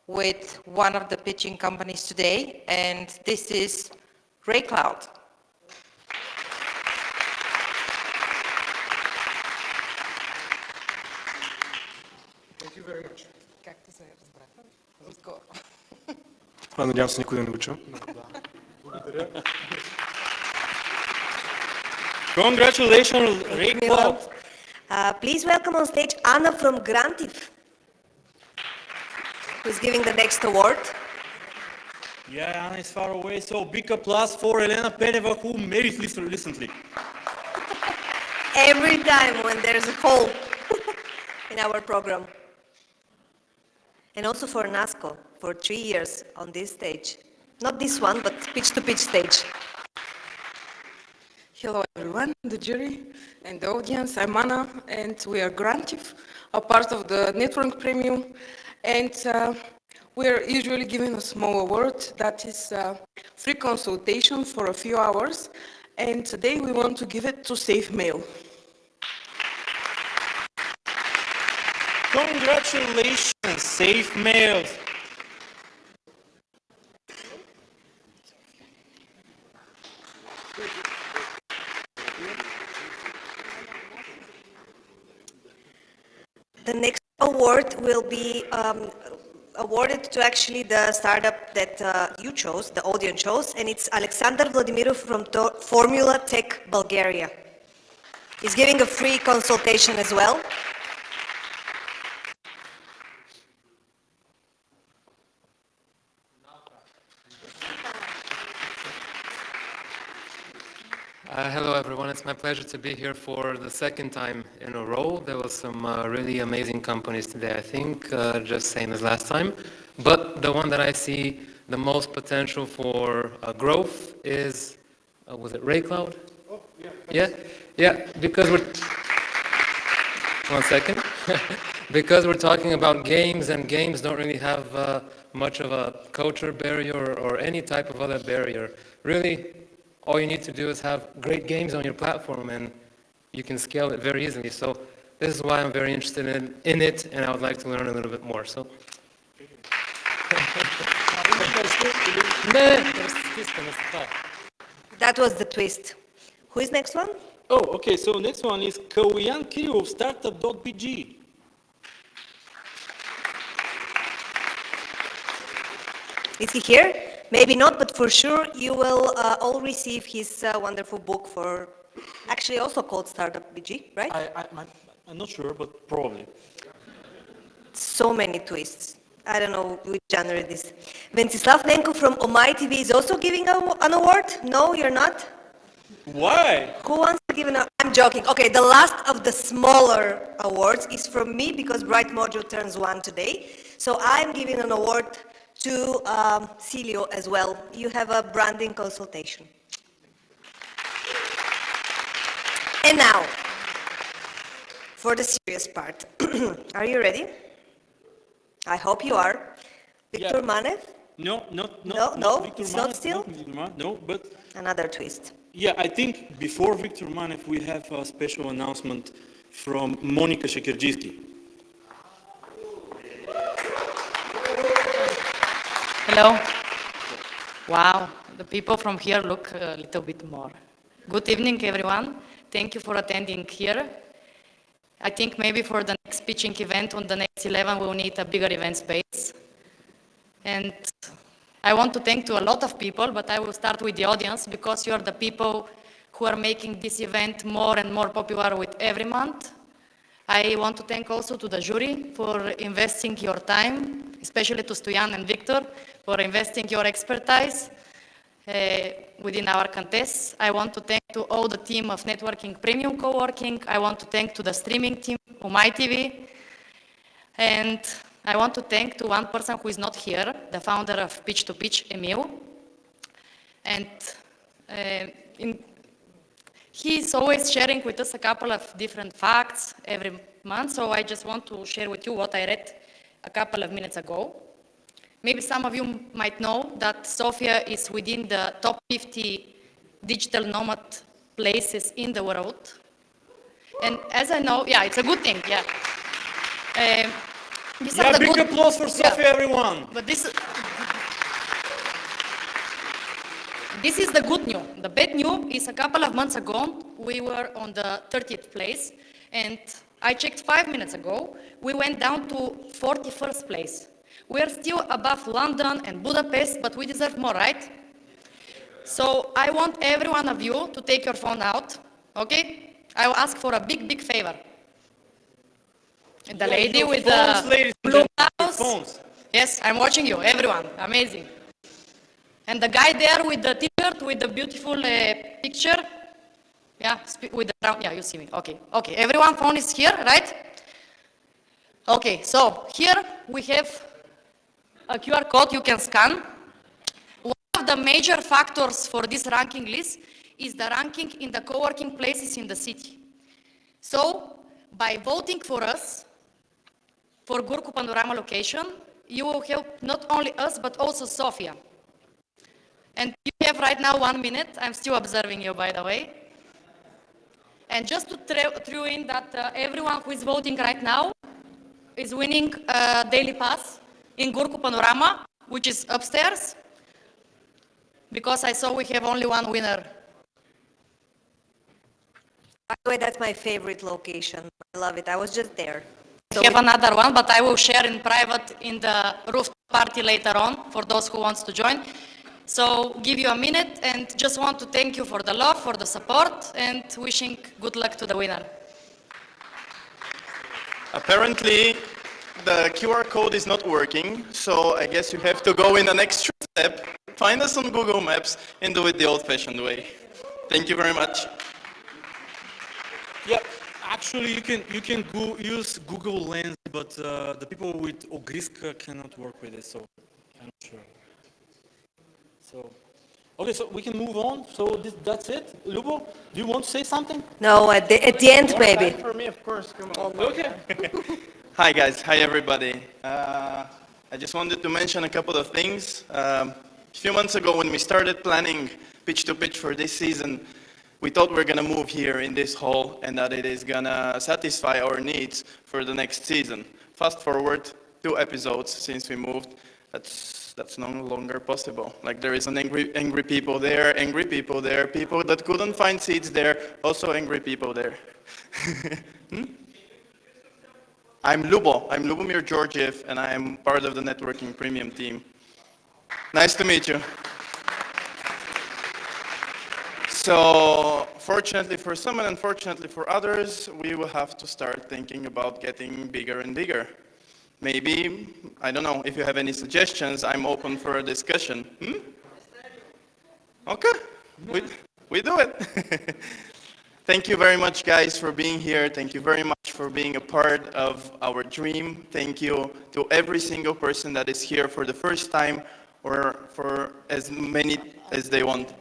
with one of the pitching companies today, and this is RayCloud. Thank you very much. Както се разбраха, отскоро. Това надявам се никой да не го чу. Congratulations, RayCloud. Please welcome on stage Anna from Grantiv, who's giving the next award. Yeah, Anna is far away, so big applause for Elena Peneva, who made it recently. Every time when there's a hole in our program. And also for Nasco, for 3 years on this stage. Not this one, but Pitch2Pitch stage. Hello everyone, the jury and the audience. I'm Anna and we are Grantiv, a part of the Network Premium. And we are usually given a small award that is free consultation for a few hours. And today we want to give it to Safe Mail. Congratulations, Safe Mails. The next award will be awarded to actually the startup that you chose, the audience chose, and it's Alexander Vladimirov from Formula Tech Bulgaria. He's giving a free consultation as well. Hello everyone, it's my pleasure to be here for the second time in a row. There was some really amazing companies today, I think, just same as last time. But the one that I see the most potential for growth is, was it RayCloud? Oh, yeah. Yeah, because we're, one second. Because we're talking about games, and games don't really have much of a culture barrier or any type of other barrier. Really, all you need to do is have great games on your platform and you can scale it very easily. So this is why I'm very interested in it, and I would like to learn a little bit more. So. That was the twist. Who is next one? Oh, okay, so next one is Kauyan Kirill of Startup.bg. Is he here? Maybe not, but for sure you will all receive his wonderful book for, actually also called Startup.bg, right? I'm not sure, but probably. So many twists. I don't know which genre it is. Ventsislav Nenko from Omai.TV is also giving an award? No, you're not? Why? Who wants to give an award? I'm joking. Okay, the last of the smaller awards is from me because Bright Mojo turns 1 today. So I'm giving an award to Celio as well. You have a branding consultation. And now, for the serious part. Are you ready? I hope you are. Victor Manev? No, Victor it's Manev, not still? not Victor Manev, no, but... Another twist. Yeah, I think before Victor Manev, we have a special announcement from Monica Shekerjisky. Hello. Wow, the people from here look a little bit more. Good evening, everyone. Thank you for attending here. I think maybe for the next pitching event on the next 11, we'll need a bigger event space. And I want to thank to a lot of people, but I will start with the audience because you are the people who are making this event more and more popular with every month. I want to thank also to the jury for investing your time, especially to Stoyan and Victor for investing your expertise within our contests. I want to thank to all the team of Networking Premium Co-working. I want to thank to the streaming team, Omai.TV. And I want to thank to one person who is not here, the founder of Pitch2Pitch, Emil. And he's always sharing with us a couple of different facts every month, so I just want to share with you what I read a couple of minutes ago. Maybe some of you might know that Sofia is within the top 50 digital nomad places in the world. And as I know, yeah, it's a good thing, yeah. Yeah, big applause for Sofia, everyone. But this is the good news. The bad news is a couple of months ago, we were on the 30th place, and I checked 5 minutes ago, we went down to 41st place. We are still above London and Budapest, but we deserve more, right? So I want every one of you to take your phone out, okay? I will ask for a big, big favor. The lady with the blue blouse. Yes, I'm watching you, everyone, amazing. And the guy there with the t-shirt, with the beautiful picture. Yeah, with the round, yeah, you see me, okay. Okay, everyone phone is here, right? Okay, so here we have a QR code you can scan. One of the major factors for this ranking list is the ranking in the co-working places in the city. So, by voting for us, for Gurku Panorama location, you will help not only us, but also Sofia. And you have right now 1 minute. I'm still observing you, by the way. And just to throw in that everyone who is voting right now is winning a daily pass in Gurku Panorama, which is upstairs, because I saw we have only one winner. By the way, that's my favorite location. I love it. I was just there. So We have another one, but I will share in private in the roof party later on for those who wants to join. So give you a minute and just want to thank you for the love, for the support, and wishing good luck to the winner. Apparently, the QR code is not working, so I guess you have to go in an extra step, find us on Google Maps, and do it the old-fashioned way. Thank you very much. Yeah, actually you can use Google Lens, but the people with Ogriska cannot work with it, so I'm not sure. So, okay, so we can move on. So that's it. Lubo, do you want to say something? No, at the end maybe. For me, of course, come on. Okay. Hi guys, hi everybody. I just wanted to mention a couple of things. A few months ago when we started planning Pitch2Pitch for this season, we thought we were going to move here in this hall and that it is going to satisfy our needs for the next season. Fast forward 2 episodes since we moved, that's no longer possible. Like there is an angry people there, people that couldn't find seats there, also angry people there. I'm Lubomir Georgiev, and I am part of the networking premium team. Nice to meet you. So, fortunately for some and unfortunately for others, we will have to start thinking about getting bigger and bigger. Maybe, I don't know, if you have any suggestions, I'm open for a discussion. Okay, we do it. Thank you very much, guys, for being here. Thank you very much for being a part of our dream. Thank you to every single person that is here for the first time or for as many as they want.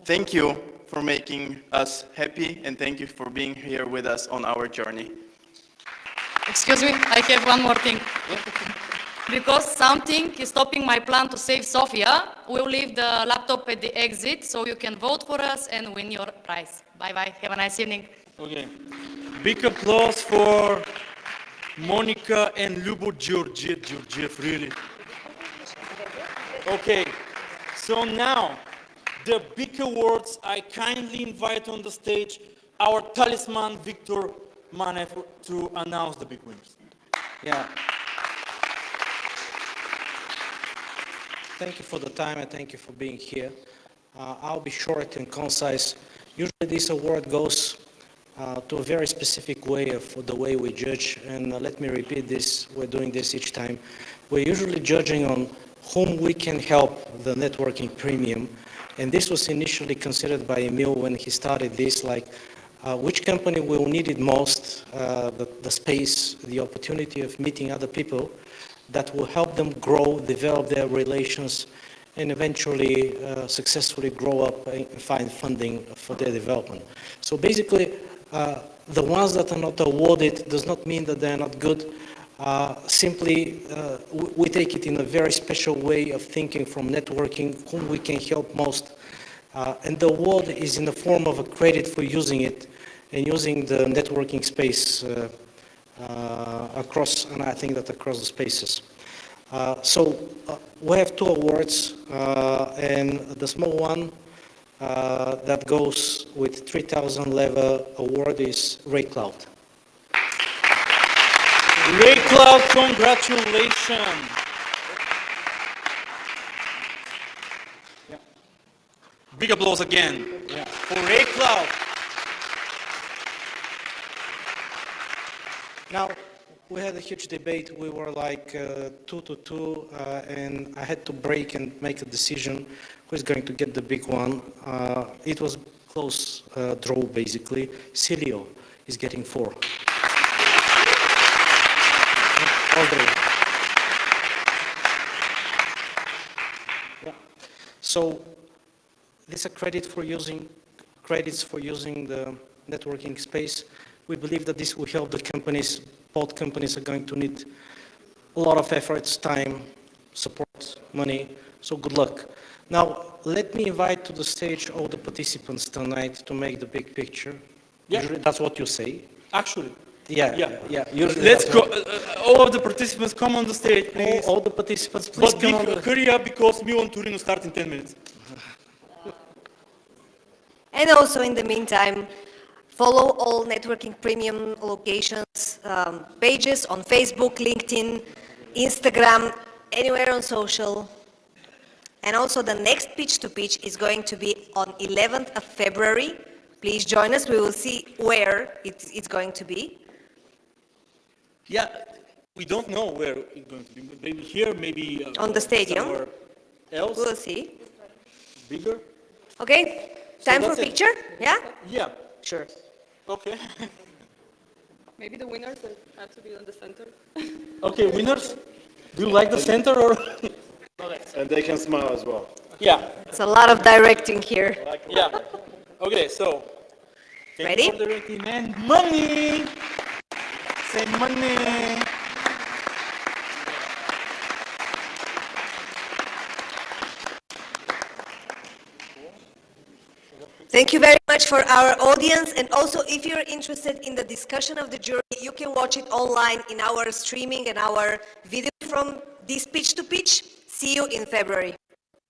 Thank you for making us happy, and thank you for being here with us on our journey. Excuse me, I have one more thing. Because something is stopping my plan to save Sofia, we'll leave the laptop at the exit so you can vote for us and win your prize. Bye-bye. Have a nice evening. Okay. Big applause for Monica and Lubo Georgiev, really. Okay. So now, the big awards, I kindly invite on the stage our talisman, Victor Manev, to announce the big winners. Yeah. Thank you for the time and thank you for being here. I'll be short and concise. Usually this award goes to a very specific way of the way we judge, and let me repeat this, we're doing this each time. We're usually judging on whom we can help the networking premium, and this was initially considered by Emil when he started this, like which company will need it most, the space, the opportunity of meeting other people, that will help them grow, develop their relations, and eventually successfully grow up and find funding for their development. So basically, the ones that are not awarded does not mean that they're not good. Simply, we take it in a very special way of thinking from networking, whom we can help most. And the award is in the form of a credit for using it and using the networking space across, and I think that across the spaces. We have 2 awards, and the small one that goes with 3,000 level award is Ray Cloud. Ray Cloud, congratulations. Yeah. Big applause again for Ray Cloud. Now, we had a huge debate. We were like 2-2, and I had to break and make a decision who is going to get the big one. It was close draw, basically. Cilio is getting 4. Yeah. So this is a credits for using the networking space. We believe that this will help the companies. Both companies are going to need a lot of efforts, time, support, money. So good luck. Now let me invite to the stage all the participants tonight to make the big picture. Yeah. Usually that's what you say. Actually. Yeah. Usually Let's go. All of the participants come on the stage, please. All the participants, please come on. Hurry up because Milan Torino starts in 10 minutes. And also in the meantime, follow all networking premium locations, pages on Facebook, LinkedIn, Instagram, anywhere on social. And also the next Pitch to Pitch is going to be on 11th of February. Please join us. We will see where it's going to be. Yeah, we don't know where it's going to be. Maybe here, maybe on the stadium. Somewhere else. We'll see. Bigger. Okay, time for picture? Yeah? Yeah. Sure. Okay. Maybe the winners have to be on the center. Okay, winners. Do you like the center or? And they can smile as well. Yeah. It's a lot of directing here. Yeah. Okay, so. Ready? For directing and money. Say money. Thank you very much for our audience, and also if you're interested in the discussion of the jury, you can watch it online in our streaming and our video from this Pitch to Pitch. See you in February.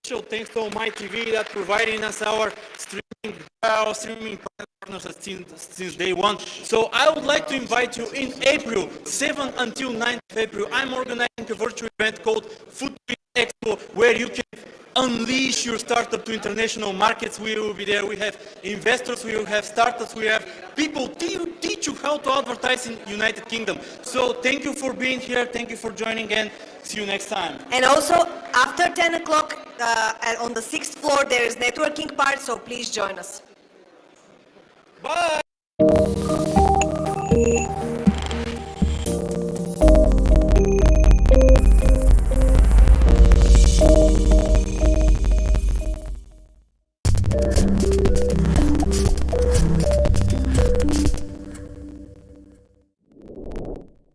Special thanks to Omai.TV that providing us our streaming partners since day one. So I would like to invite you in April, 7th until 9th February. I'm organizing a virtual event called Footprint Expo, where you can unleash your startup to international markets. We will be there. We have investors, we will have startups, we have people teach you how to advertise in United Kingdom. So thank you for being here. Thank you for joining, and see you next time. And also after 10 o'clock on the 6th floor, there is networking part, so please join us. Bye.